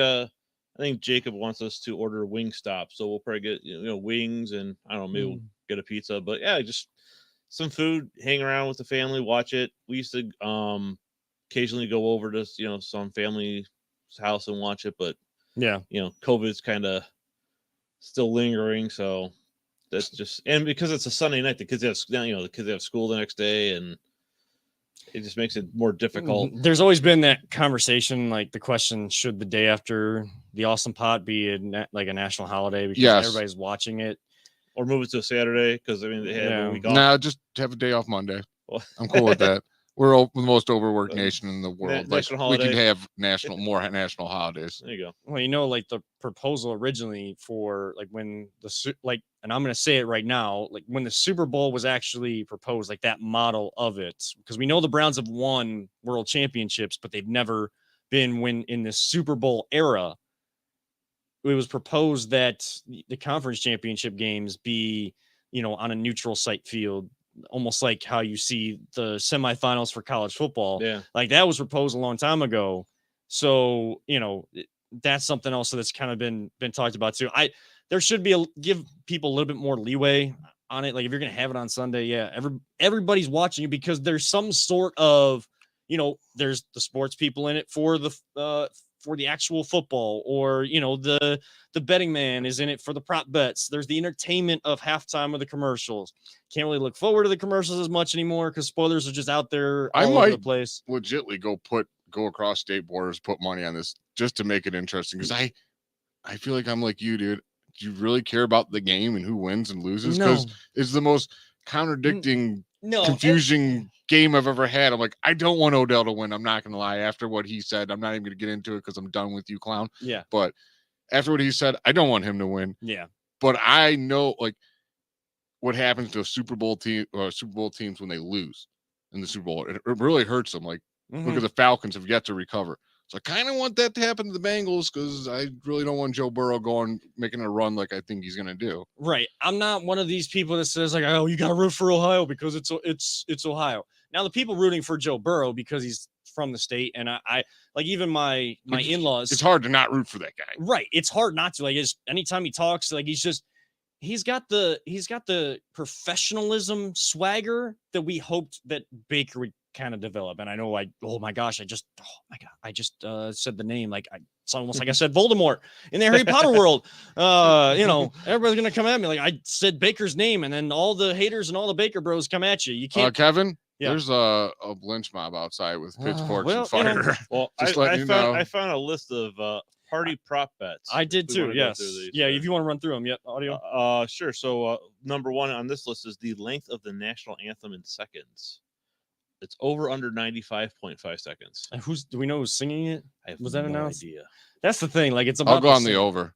Jacob wants us to order Wingstop, so we'll probably get wings and I don't know, maybe we'll get a pizza. But yeah, just some food, hang around with the family, watch it. We used to occasionally go over to some family's house and watch it, but COVID's kind of still lingering, so that's just, and because it's a Sunday night, the kids have school the next day, and it just makes it more difficult. There's always been that conversation, like the question, should the day after the Awesome Pot be a national holiday because everybody's watching it, or move it to a Saturday because they have a week off. No, just have a day off Monday. I'm cool with that. We're the most overworked nation in the world. We can have more national holidays. There you go. Well, like the proposal originally for when and I'm going to say it right now, when the Super Bowl was actually proposed, that model of it, because we know the Browns have won world championships, but they've never been in this Super Bowl era. It was proposed that the conference championship games be, on a neutral site field almost like how you see the semifinals for college football. Yeah. Like that was proposed a long time ago. So, that's something else that's kind of been talked about too. There should be give people a little bit more leeway on it. Like if you're going to have it on Sunday, yeah, everybody's watching you because there's some sort of, there's the sports people in it for the actual football, or the betting man is in it for the prop bets. There's the entertainment of halftime of the commercials. Can't really look forward to the commercials as much anymore because spoilers are just out there all over the place. Legitly go across state borders, put money on this just to make it interesting, because I feel like I'm like you, dude. Do you really care about the game and who wins and loses? Because it's the most contradicting, confusing game I've ever had. I'm like, I don't want Odell to win. I'm not going to lie. After what he said, I'm not even going to get into it because I'm done with you, clown. Yeah. But after what he said, I don't want him to win. Yeah. But I know like what happens to a Super Bowl teams when they lose in the Super Bowl. It really hurts them. Like, look at the Falcons have yet to recover. So I kind of want that to happen to the Bengals because I really don't want Joe Burrow making a run like I think he's going to do. Right. I'm not one of these people that says like, oh, you got to root for Ohio because it's Ohio. Now the people rooting for Joe Burrow because he's from the state, and I like even my in-laws. It's hard to not root for that guy. Right. It's hard not to. Like, anytime he talks, like he's got the professionalism swagger that we hoped that Baker would kind of develop. And I know I just said the name. Like it's almost like I said Voldemort in the Harry Potter world. Everybody's gonna come at me like I said Baker's name, and then all the haters and all the Baker bros come at you. You can't. Kevin, yeah. There's a lynch mob outside with pitchforks and fire. I found a list of party prop bets. I did too. Yes. If you want to run through them, audio. Sure. So number one on this list is the length of the national anthem in seconds. It's over under 95.5 seconds. And do we know who's singing it? Was that announced? Idea. That's the thing. Like it's about. I'll go on the over.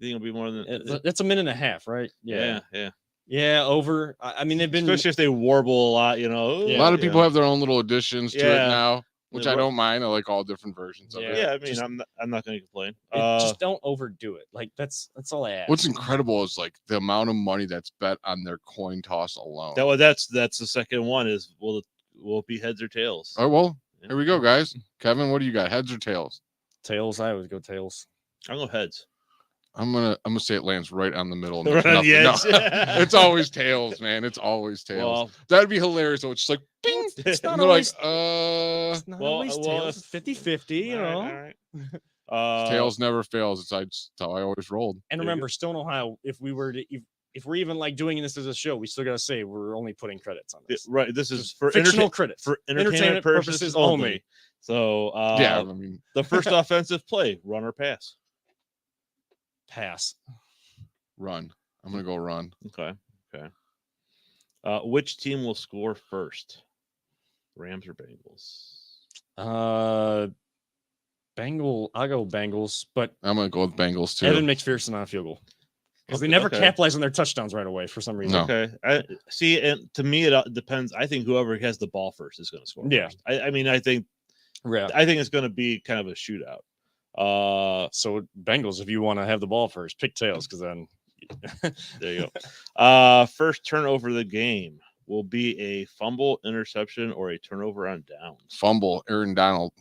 You think it'll be more than it's a minute and a half, right? Yeah, over. I mean, they've been, especially if they warble a lot. A lot of people have their own little additions to it now, which I don't mind. I like all different versions of it. Yeah, I mean, I'm not going to complain. Just don't overdo it. Like that's all I ask. What's incredible is like the amount of money that's bet on their coin toss alone. That's the second one is will it be heads or tails? Oh well, here we go, guys. Kevin, what do you got? Heads or tails? Tails. I always go tails. I'll go heads. I'm gonna say it lands right on the middle. Right on the edge. It's always tails, man. It's always tails. Well, that'd be hilarious. So it's just like, bing. It's not always, it's not always tails. 50-50. Right. Tails never fails. That's how I always rolled. And remember, still in Ohio, if we're even like doing this as a show, we still gotta say we're only putting credits on this. Right. This is for fictional credits for entertainment purposes only. So I mean, the first offensive play, run or pass. Pass. Run. I'm gonna go run. Okay. Which team will score first? Rams or Bengals? I'll go Bengals, but I'm gonna go with Bengals too. Evan McPherson on a field goal because they never capitalize on their touchdowns right away for some reason. No. Okay. See, and to me, it depends. I think whoever has the ball first is going to score. Yeah. First. I think it's going to be kind of a shootout. So Bengals, if you want to have the ball first, pick tails because then there you go. First turnover of the game will be a fumble, interception, or a turnover on downs. Fumble. Aaron Donald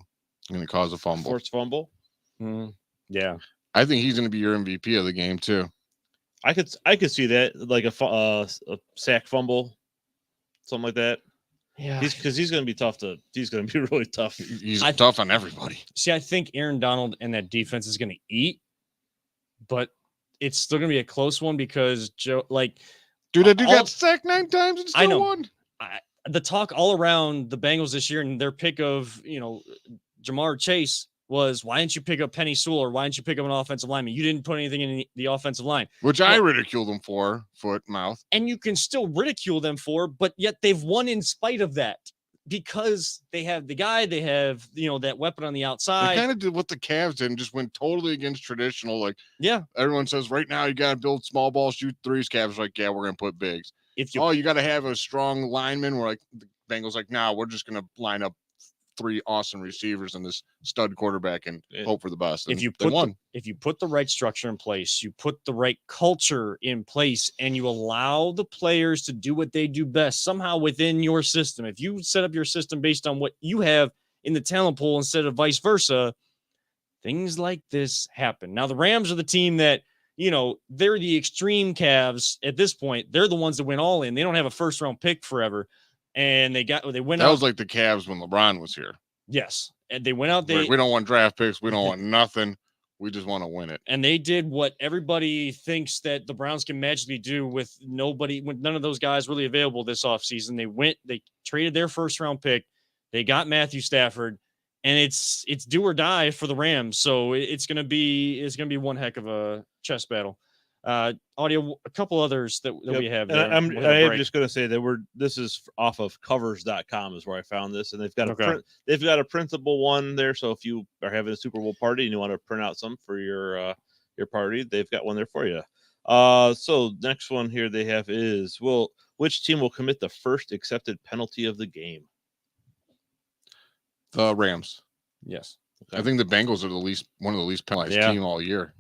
going to cause a fumble. Forced fumble. Yeah, I think he's going to be your MVP of the game too. I could see that, like a sack fumble, something like that. Yeah, because he's going to be tough he's going to be really tough. He's tough on everybody. See, I think Aaron Donald and that defense is going to eat, but it's still going to be a close one because Joe, like, dude, that dude got sacked 9 times and still won. The talk all around the Bengals this year and their pick of Jamar Chase was, why didn't you pick up Penny Sewell or why didn't you pick up an offensive lineman? You didn't put anything in the offensive line. Which I ridiculed them for, foot, mouth. And you can still ridicule them for, but yet they've won in spite of that because they have the guy, they have, that weapon on the outside. They kind of did what the Cavs did and just went totally against traditional. Like, yeah, everyone says right now you got to build small balls, shoot threes. Cavs like, yeah, we're going to put bigs. You got to have a strong lineman. We're like, the Bengals like, nah, we're just going to line up 3 awesome receivers and this stud quarterback and hope for the best. And if you they put won. if you put the right structure in place, you put the right culture in place, and you allow the players to do what they do best somehow within your system. If you set up your system based on what you have in the talent pool instead of vice versa, things like this happen. Now, the Rams are the team that, they're the extreme Cavs at this point. They're the ones that went all in. They don't have a first round pick forever. And they went out. That was like the Cavs when LeBron was here. Yes. And they went out. We don't want draft picks. We don't want nothing. We just want to win it. And they did what everybody thinks that the Browns can magically do with none of those guys really available this offseason. They traded their first round pick. They got Matthew Stafford, and it's do or die for the Rams. So it's going to be one heck of a chess battle. Audio, a couple others that we have. And I'm just going to say that this is off of covers.com is where I found this, and they've got a printable one there. So if you are having a Super Bowl party and you want to print out some for your party, they've got one there for you. So next one here they have is, which team will commit the first accepted penalty of the game? The Rams. Yes. Okay. I think the Bengals are one of the least penalized team all year.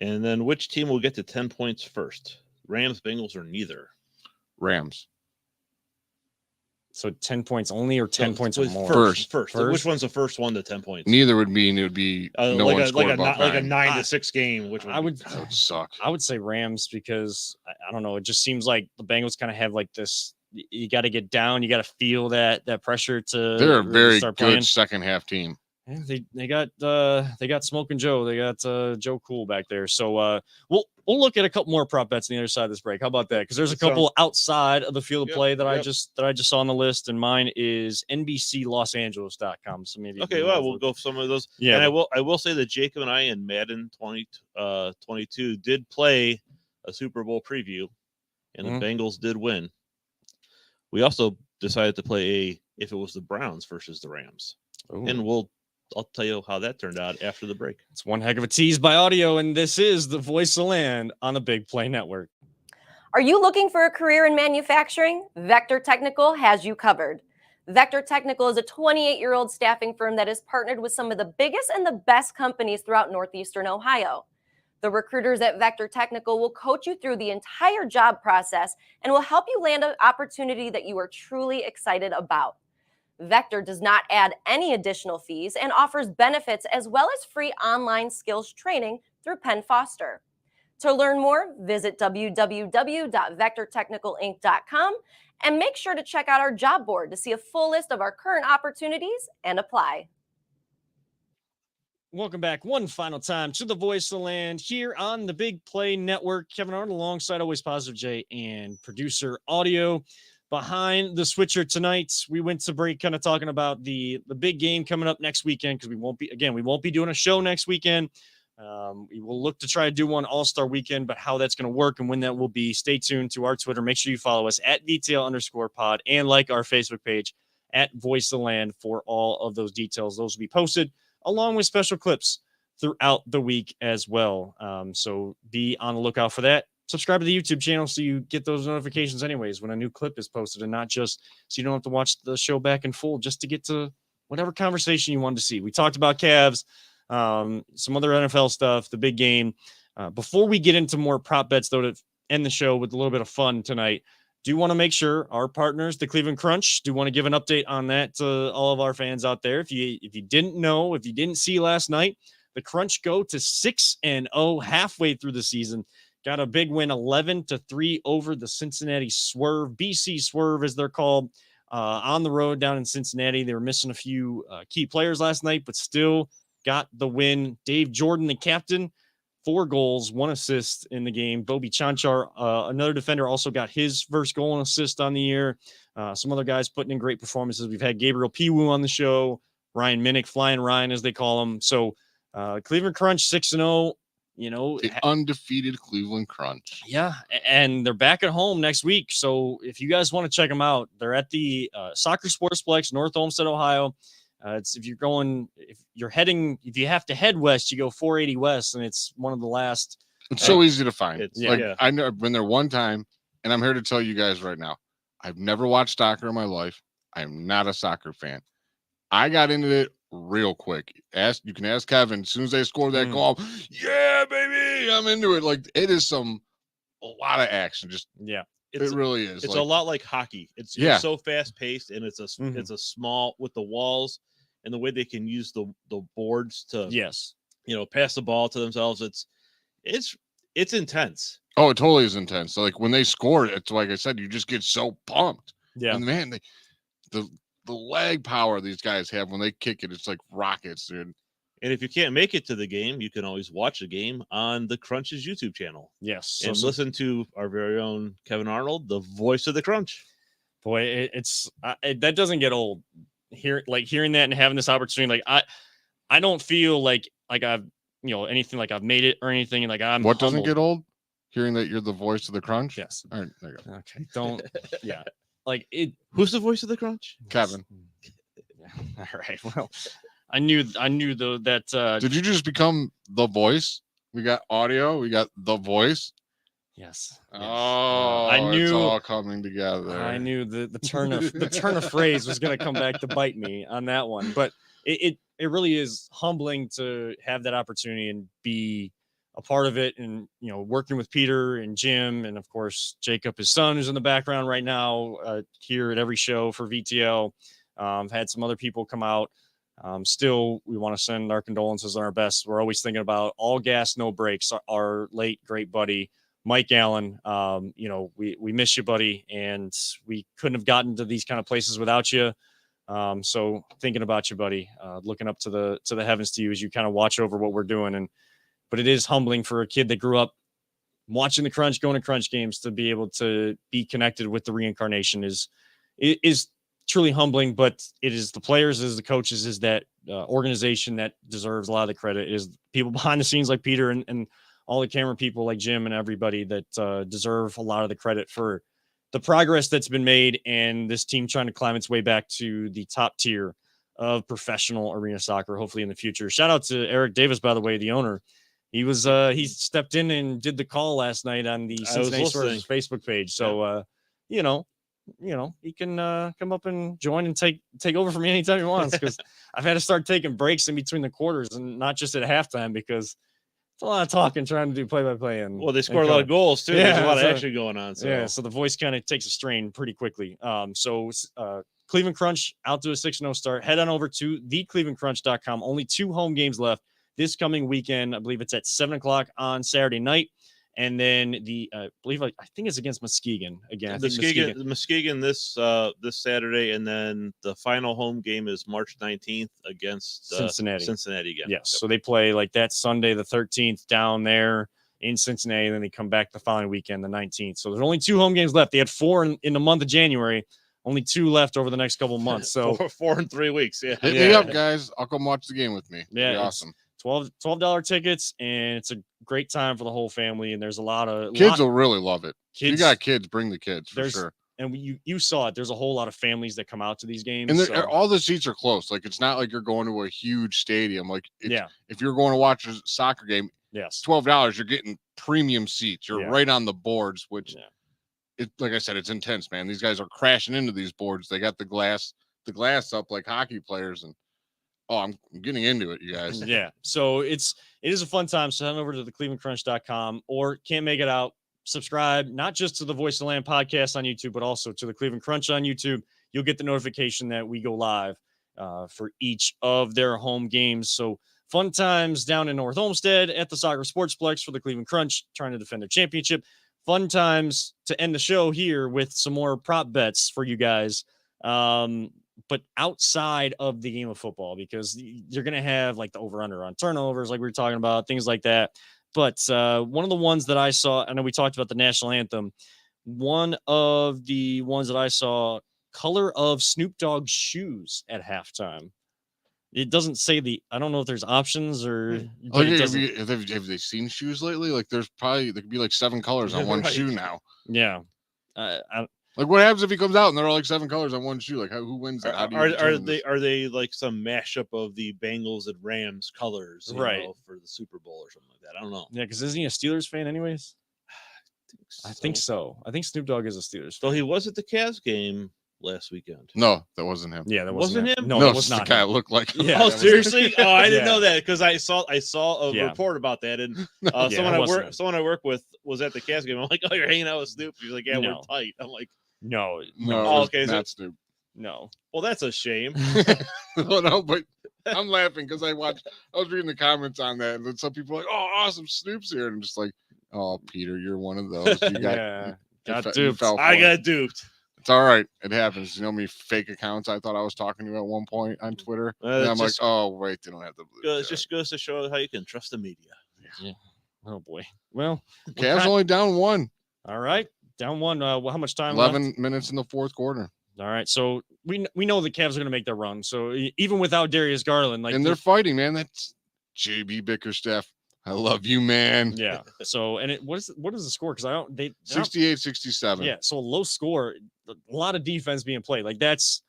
And then which team will get to 10 points first? Rams, Bengals, or neither? Rams. So 10 points only, or 10 points or more? First. Which one's the first one to 10 points? Neither would mean it would be no one scored above 9. Like a 9-6 game. Which that would suck. I would say Rams, because I don't know. It just seems like the Bengals kind of have like this. You got to get down. You got to feel that pressure to. They're a very start good playing. second half team. Yeah, they got Smoking Joe. They got Joe Cool back there. So we'll look at a couple more prop bets on the other side of this break. How about that? Because there's a couple outside of the field of play that I just saw on the list, and mine is NBCLosAngeles.com. So maybe we'll go for some of those. Yeah, and I will say that Jacob and I in Madden 22 did play a Super Bowl preview, and the Bengals did win. We also decided to play if it was the Browns versus the Rams. Ooh. And I'll tell you how that turned out after the break. It's one heck of a tease by audio, and this is the Voice of Land on the Big Play Network. Are you looking for a career in manufacturing? Vector Technical has you covered. Vector Technical is a 28-year-old staffing firm that has partnered with some of the biggest and the best companies throughout Northeastern Ohio. The recruiters at Vector Technical will coach you through the entire job process and will help you land an opportunity that you are truly excited about. Vector does not add any additional fees and offers benefits as well as free online skills training through Penn Foster. To learn more, visit www.vectortechnicalinc.com and make sure to check out our job board to see a full list of our current opportunities and apply. Welcome back one final time to the Voice of the Land here on the Big Play Network. Kevin Arnold alongside Always Positive J and producer Audio. Behind the switcher tonight, we went to break kind of talking about the big game coming up next weekend, because we won't be doing a show next weekend. We will look to try to do one All-Star weekend, but how that's going to work and when that will be, stay tuned to our Twitter. Make sure you follow us at VTL_pod and like our Facebook page at Voice of the Land for all of those details. Those will be posted along with special clips throughout the week as well. So be on the lookout for that. Subscribe to the YouTube channel so you get those notifications anyways when a new clip is posted, and not just so you don't have to watch the show back in full just to get to whatever conversation you wanted to see. We talked about Cavs, some other NFL stuff, the big game. Before we get into more prop bets, though, to end the show with a little bit of fun tonight, do want to make sure our partners, the Cleveland Crunch, do want to give an update on that to all of our fans out there. If you didn't know, if you didn't see last night, the Crunch go to 6-0 halfway through the season. Got a big win, 11-3 over the Cincinnati Swerve, BC Swerve as they're called, on the road down in Cincinnati. They were missing a few key players last night, but still got the win. Dave Jordan, the captain, 4 goals, 1 assist in the game. Bobby Chanchar, another defender, also got his first goal and assist on the year. Some other guys putting in great performances. We've had Gabriel Piwu on the show, Ryan Minnick, Flying Ryan, as they call him. So Cleveland Crunch, 6-0. The undefeated Cleveland Crunch. Yeah, and they're back at home next week. So if you guys want to check them out, they're at the Soccer Sportsplex, North Olmsted, Ohio. If you have to head west, you go 480 west, and it's one of the last. It's so easy to find. Yeah. I've been there one time, and I'm here to tell you guys right now, I've never watched soccer in my life. I am not a soccer fan. I got into it real quick. You can ask Kevin. As soon as they score that goal, yeah, baby, I'm into it. Like it is a lot of action. Just it really is. It's like, a lot like hockey. It's so fast paced, and it's a small with the walls and the way they can use the boards to pass the ball to themselves. It's intense. Oh, it totally is intense. So like when they score, it's like I said, you just get so pumped. Yeah, and man, the leg power these guys have when they kick it, it's like rockets, dude. And if you can't make it to the game, you can always watch the game on the Crunch's YouTube channel. Yes, and listen to our very own Kevin Arnold, the voice of the Crunch. Boy, that doesn't get old. Hearing that and having this opportunity, like I don't feel like I've anything like I've made it or anything. Like I'm. What doesn't humbled. get old? Hearing that you're the voice of the Crunch. Yes. All right, there you go. Okay. Don't. Yeah. Like it. Who's the voice of the Crunch? Kevin. Yeah. All right. Well, I knew though that. Did you just become the voice? We got audio. We got the voice. Yes. Oh, I knew it's all coming together. I knew the turn of phrase was going to come back to bite me on that one, but it really is humbling to have that opportunity and be a part of it, and working with Peter and Jim, and of course Jacob, his son, who's in the background right now here at every show for VTL. I've had some other people come out. Still, we want to send our condolences and our best. We're always thinking about All Gas, No Brakes, our late great buddy Mike Allen. We miss you, buddy, and we couldn't have gotten to these kind of places without you. So thinking about you, buddy, looking up to the heavens to you as you kind of watch over what we're doing. But it is humbling for a kid that grew up watching the Crunch, going to Crunch games, to be able to be connected with the reincarnation is truly humbling. But it is the players, is the coaches, is that organization that deserves a lot of the credit. It is people behind the scenes like Peter and all the camera people like Jim and everybody that deserve a lot of the credit for the progress that's been made, and this team trying to climb its way back to the top tier of professional arena soccer, hopefully in the future. Shout out to Eric Davis, by the way, the owner. He was he stepped in and did the call last night on the Cincinnati Sources Facebook page. So he can come up and join and take over for me anytime he wants, because I've had to start taking breaks in between the quarters and not just at halftime, because it's a lot of talking trying to do play-by-play. And they scored a lot of goals too. Yeah, there's a lot of action going on. So the voice kind of takes a strain pretty quickly. Cleveland Crunch out to a 6-0 start. Head on over to theclevelandcrunch.com. Only 2 home games left this coming weekend. I believe it's at 7:00 on Saturday night. And then I think it's against Muskegon again. Muskegon this Saturday, and then the final home game is March 19th against Cincinnati again. Yes, Yep. so they play like that Sunday the 13th down there in Cincinnati, and then they come back the following weekend, the 19th. So there's only 2 home games left. They had 4 in the month of January. Only 2 left over the next couple of months. So 4 in 3 weeks. Yeah, hit me up, guys. I'll come watch the game with me. Yeah, it'd be awesome. $12 tickets, and it's a great time for the whole family. And there's a lot of kids will really love it. Kids, you got kids, bring the kids for sure. And you saw it. There's a whole lot of families that come out to these games, and all the seats are close. Like it's not like you're going to a huge stadium. Like if you're going to watch a soccer game, yes, $12, you're getting premium seats. You're right on the boards, which like I said, it's intense, man. These guys are crashing into these boards. They got the glass up like hockey players, and I'm getting into it, you guys. Yeah. So it is a fun time. So head over to theclevelandcrunch.com, or can't make it out, subscribe, not just to the Voice of the Land podcast on YouTube, but also to the Cleveland Crunch on YouTube. You'll get the notification that we go live for each of their home games. So fun times down in North Olmsted at the Soccer Sportsplex for the Cleveland Crunch, trying to defend their championship. Fun times to end the show here with some more prop bets for you guys. But outside of the game of football, because you're going to have like the over-under on turnovers, like we were talking about, things like that. But one of the ones that I saw, I know we talked about the national anthem. One of the ones that I saw, color of Snoop Dogg's shoes at halftime. It doesn't say I don't know if there's options or. Have they seen shoes lately? Like there could be like 7 colors on one shoe now. Yeah. Like what happens if he comes out and there are like 7 colors on one shoe? Like who wins that? Are they like some mashup of the Bengals and Rams colors, right, for the Super Bowl or something like that? I don't know. Yeah, because isn't he a Steelers fan anyways? I think so. I think Snoop Dogg is a Steelers fan. So he was at the Cavs game last weekend. No, that wasn't him. Yeah, that Wasn't him? No, No, that was it's not the guy him. that looked like him. Yeah, Oh, that was- seriously? Oh, I didn't Yeah. know that because I saw a Yeah. report about that, and Yeah, someone it I wasn't him. someone I work with was at the Cavs game. I'm like, oh, you're hanging out with Snoop. She's like, yeah, No. we're tight. I'm like, No, No, Oh, it was okay, so- not Snoop. no. well, that's a shame. No, but I'm laughing because I was reading the comments on that, and then some people are like, "Oh, awesome, Snoop's here," and I'm just like, "Oh, Peter, you're one of those. You got, Yeah, you got fe- you duped. fell for I it. got duped. It's all right. It happens. You know me, fake accounts I thought I was talking to at one point on Twitter, and it's I'm like, just- "Oh, wait, they don't have the blue." It just goes to show how you can trust the media. Oh boy. Well, Cavs kind- only down one. all right, down one. Well, how much time? 11 left? minutes in the fourth quarter, All right, so we know the Cavs are going to make their run. So even without Darius Garland, like and they're fighting, man. That's JB Bickerstaff. I love you, man. yeah. So and what is the score? Because I don't they 68-67. yeah. So a low score, a lot of defense being played. Like that's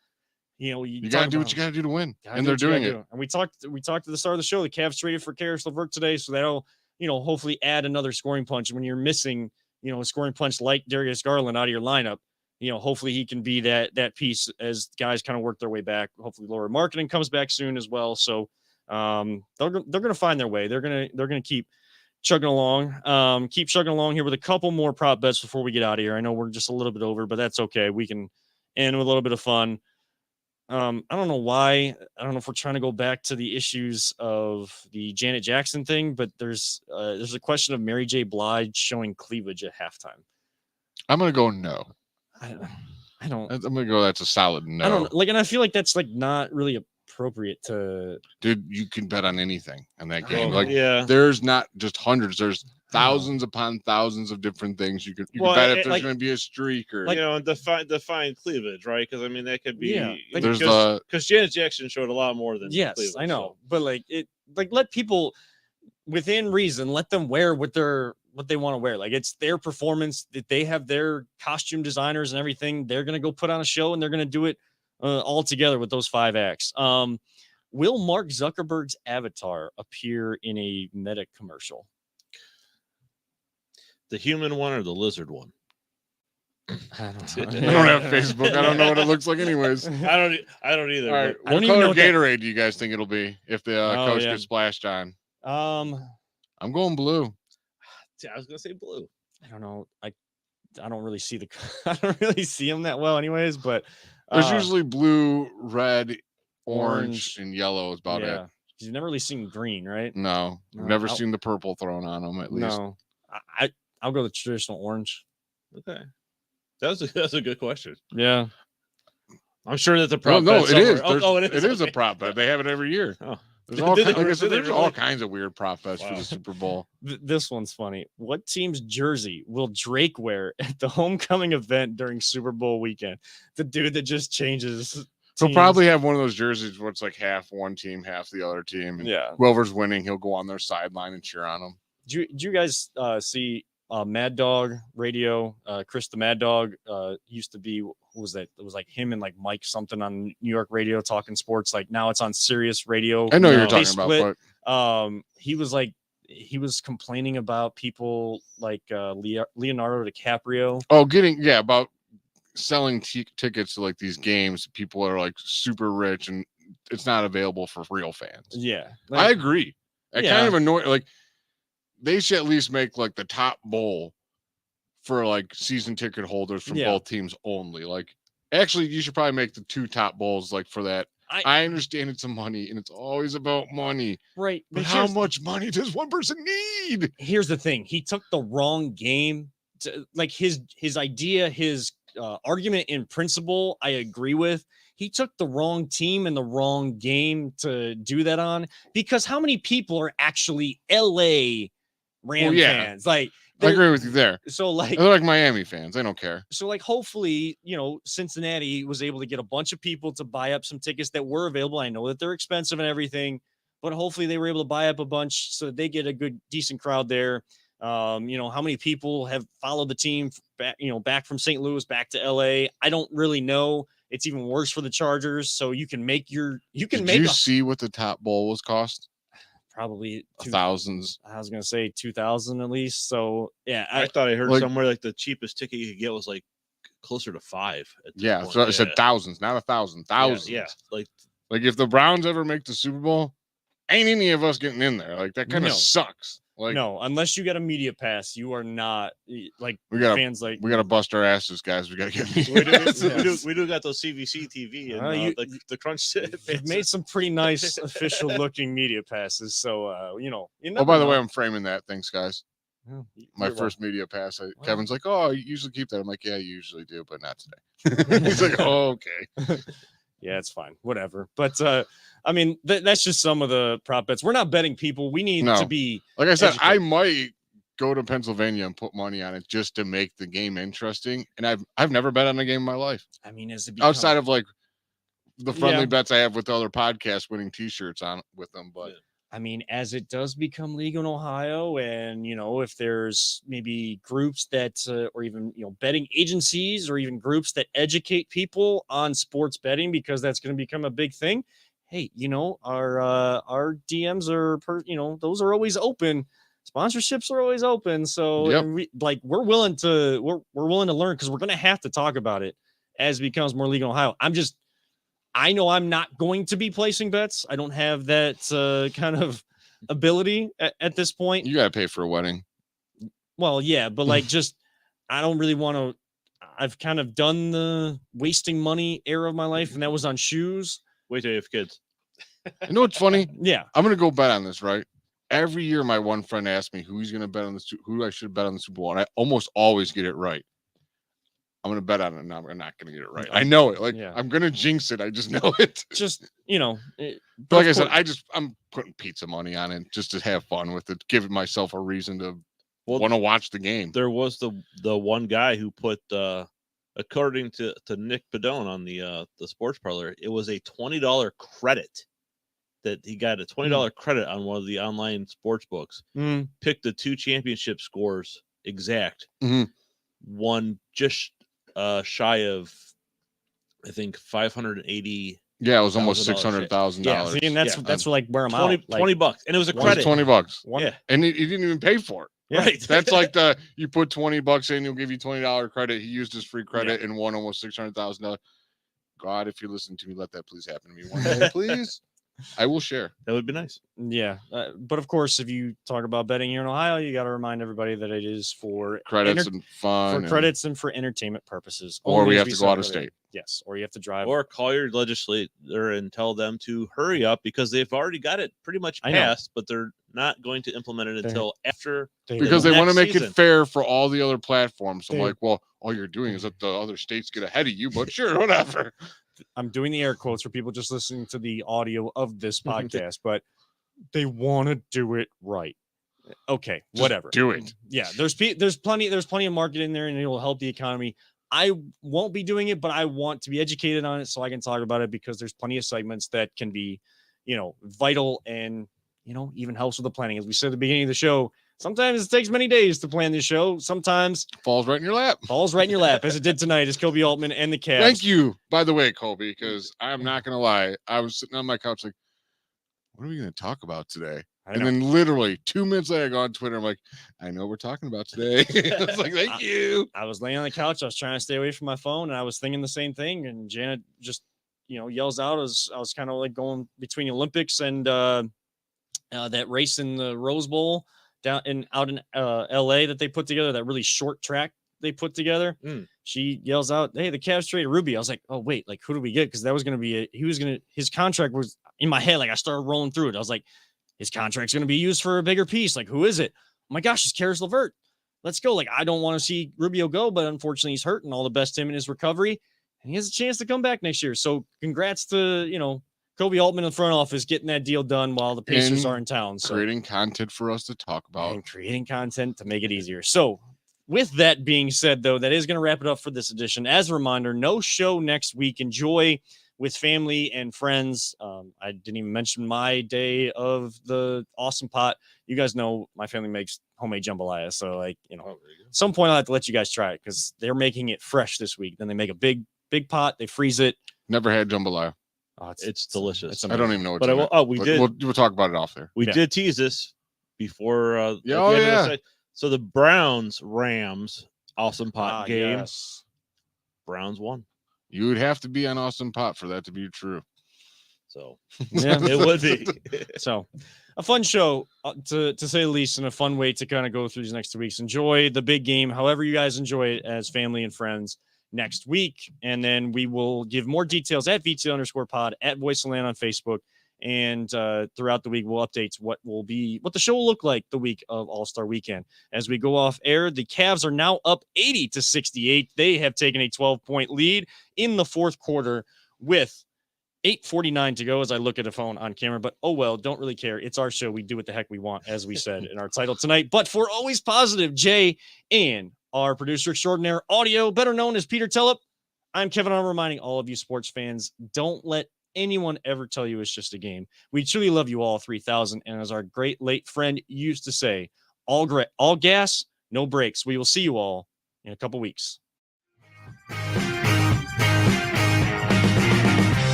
You got to do what you got to do to win, and they're doing it. And we talked at the start of the show. The Cavs traded for Karis LeVert today, so that'll hopefully add another scoring punch. When you're missing a scoring punch like Darius Garland out of your lineup, hopefully he can be that piece as guys kind of work their way back. Hopefully Laura Marketing comes back soon as well. So they're gonna find their way. They're gonna keep chugging along. Keep chugging along here with a couple more prop bets before we get out of here. I know we're just a little bit over, but that's okay. We can end with a little bit of fun. I don't know why. I don't know if we're trying to go back to the issues of the Janet Jackson thing, but there's a question of Mary J. Blige showing cleavage at halftime. I'm gonna go no. I don't. I'm gonna go. That's a solid no. I don't like, and I feel like that's like not really appropriate to. Dude, you can bet on anything in that game. Oh, Like, yeah. there's not just hundreds. There's thousands upon thousands of different things you can Well, bet if it- there's like- going to be a streak or And define cleavage, right? Because I mean that could be. Yeah, like- there's because Janet Jackson showed a lot more than Yes, cleavage, I know, so. but let people within reason, let them wear what they want to wear. Like it's their performance that they have their costume designers and everything. They're gonna go put on a show and they're gonna do it all together with those 5 acts. Will Mark Zuckerberg's avatar appear in a Meta commercial? The human one or the lizard one? I don't I don't have Facebook. I don't know what it looks like anyways. I don't either. All right, but- I don't what even color know what that- Gatorade do you guys think it'll be if the Oh, coach yeah. gets splashed on? I'm going blue. I was gonna say blue. I don't know. I don't really see I don't really see him that well, anyways. But There's uh, usually blue, red, orange. orange, and yellow is about yeah, it. you've never really seen green, right? No, I've No, never I'll- seen the purple thrown on them at least. No, I'll go the traditional orange. Okay, that's a good question. Yeah. I'm sure that's a No, prop. no, bet it is. somewhere. Oh, it is. It is a Okay. prop bet. They have it every year. Oh. There's all, Did they- like I said, did they there's all really? kinds of weird prop bets for Wow. the Super Bowl. This one's funny. What team's jersey will Drake wear at the homecoming event during Super Bowl weekend? The dude that just changes. He'll teams. probably have one of those jerseys where it's like half one team, half the other team. And Yeah. whoever's winning, he'll go on their sideline and cheer on them. Did you guys see Mad Dog Radio? Chris the Mad Dog used to be, what was that? It was like him and like Mike something on New York radio talking sports. Like now it's on Sirius Radio. I know No. you're They talking about, split. but He was complaining about people like Leonardo DiCaprio. about selling tickets to like these games. People are like super rich and it's not available for real fans. Yeah. I agree. I Yeah. kind of annoy. Like they should at least make like the top bowl for like season ticket holders from Yeah. both teams only. Like actually, you should probably make the 2 top bowls like for that. I understand it's a money and it's always about money, right. but how much money does one person need? Here's the thing. He took the wrong game to, like his idea, his argument in principle, I agree with. He took the wrong team and the wrong game to do that on, because how many people are actually LA Ram yeah. fans? Like I agree with you there. So like They're like Miami fans. They don't care. so like hopefully, Cincinnati was able to get a bunch of people to buy up some tickets that were available. I know that they're expensive and everything, but hopefully they were able to buy up a bunch so that they get a good, decent crowd there. How many people have followed the team back from St. Louis back to LA? I don't really know. It's even worse for the Chargers. So you can make Did you see what the top bowl was cost? probably Thousands. I was going to say 2,000 at least. So yeah, I thought I heard like- somewhere like the cheapest ticket you could get was like closer to 5. At this Yeah, point. so I said thousands, not 1,000, thousands. Yeah, like if the Browns ever make the Super Bowl, ain't any of us getting in there. Like that kind of No. sucks. Like no, unless you get a media pass, you are not like we gotta fans like we gotta bust our asses, guys. We gotta get we do, media. we do got those CVC TV and the Crunch. You've made some pretty nice official looking media passes, so you Oh, never by the know. way, I'm framing that. Thanks, guys. Well, My you're first media pass. Kevin's like, "Oh, you usually keep that." I'm like, "Yeah, you usually do, but not today." He's like, "Oh, okay." Yeah, it's fine, whatever. But I mean, that's just some of the prop bets. We're not betting people. We need No. to be Like I said, educated. I might go to Pennsylvania and put money on it just to make the game interesting. And I've never bet on a game in my life I mean, as it outside of like the friendly Yeah. bets I have with other podcasts, winning T-shirts on with them. But I mean, as it does become legal in Ohio, and if there's maybe groups that, or even betting agencies, or even groups that educate people on sports betting, because that's going to become a big thing. Hey, our DMs are, those are always open. Sponsorships are always open. So Yep. and we're willing to learn, because we're going to have to talk about it as it becomes more legal in Ohio. I know I'm not going to be placing bets. I don't have that kind of ability at this point. you gotta pay for a wedding. Well, yeah, but I don't really want to. I've kind of done the wasting money era of my life, and that was on shoes. Wait till you have kids. You know what's funny? Yeah. I'm gonna go bet on this, right? Every year, my one friend asks me who I should bet on the Super Bowl, and I almost always get it right. I'm gonna bet on it, and I'm not gonna get it right. I know it. Like I'm gonna jinx it. I just know it. Just But like I said, I'm putting pizza money on it just to have fun with it, giving myself a reason to want to watch the game. There was the one guy who put according to Nick Padone on the sports parlor, it was a $20 credit that he got a $20 credit on one of the online sports books. Picked the 2 championship scores exact. One just shy of, I think, 580. Yeah, it was almost $600,000. Yeah, see, and that's like where I'm 20, out. Like, $20, and it was a It was credit. $20. Yeah, And he didn't even pay for it. Yeah. right. That's like you put $20 in, he'll give you $20 credit. He used his free credit and won almost $600,000. God, if you listen to me, let that please happen to me one day, please. I will share. That would be nice. Yeah, but of course, if you talk about betting here in Ohio, you got to remind everybody that it is for Credits and fun. for credits and for entertainment purposes. Or Only we as have to go said out of earlier. state. Yes, or you have to drive. Or call your legislator and tell them to hurry up, because they've already got it pretty much I know. passed, but they're not going to implement it until after. Because they want to next make season. it fair for all the other platforms. So I'm They- like, well, all you're doing is that the other states get ahead of you, but sure, whatever. I'm doing the air quotes for people just listening to the audio of this podcast, but they want to do it right. Okay, Just whatever. do it. Yeah, there's plenty of market in there, and it will help the economy. I won't be doing it, but I want to be educated on it so I can talk about it, because there's plenty of segments that can be, vital and, even helps with the planning. As we said at the beginning of the show, sometimes it takes many days to plan this show. Sometimes Falls right in your lap. falls right in your lap, as it did tonight, as Koby Altman and the Cavs. Thank you, by the way, Kobe, because I'm not going to lie. I was sitting on my couch like, what are we going to talk about today? And then literally 2 minutes later, I go on Twitter. I'm like, I know we're talking about today. I was like, thank you. I was laying on the couch. I was trying to stay away from my phone, and I was thinking the same thing. And Janet just, yells out as I was kind of like going between the Olympics and that race in the Rose Bowl out in LA that they put together, that really short track they put together. She yells out, "Hey, the Cavs traded Ruby." I was like, "Oh wait, like who do we get?" Because that was going to be his contract was in my head. Like I started rolling through it. I was like, his contract's going to be used for a bigger piece. Like, who is it? Oh my gosh, it's Karis LeVert. Let's go. Like, I don't want to see Rubio go, but unfortunately he's hurt, and all the best to him in his recovery. And he has a chance to come back next year. So congrats to, Koby Altman in the front office getting that deal done while the Pacers are in town. So creating content for us to talk about. And creating content to make it easier. So with that being said, though, that is going to wrap it up for this edition. As a reminder, no show next week. Enjoy with family and friends. I didn't even mention my day of the awesome pot. You guys know my family makes homemade jambalaya. So at some point I'll have to let you guys try it, because they're making it fresh this week. Then they make a big pot. They freeze it. Never had jambalaya. Oh, it's delicious. I don't even know what. But we'll talk about it off there. We did tease this before. Yeah. So the Browns Rams awesome pot game. Yes. Browns won. You would have to be on Austin Pop for that to be true. So Yeah. it would be. So a fun show to say the least, and a fun way to kind of go through these next 2 weeks. Enjoy the big game, however you guys enjoy it as family and friends next week. And then we will give more details at VT_pod, at Voice of Land on Facebook. And throughout the week, we'll update what the show will look like the week of All-Star Weekend. As we go off air, the Cavs are now up 80-68. They have taken a 12-point lead in the fourth quarter with 8:49 to go as I look at a phone on camera, but oh well, don't really care. It's our show. We do what the heck we want, as we said in our title tonight. But for Always Positive, Jay and our producer extraordinaire audio, better known as Peter Tellep, I'm Kevin. I'm reminding all of you sports fans, don't let anyone ever tell you it's just a game. We truly love you all 3,000. And as our great late friend used to say, all gas, no brakes. We will see you all in a couple weeks.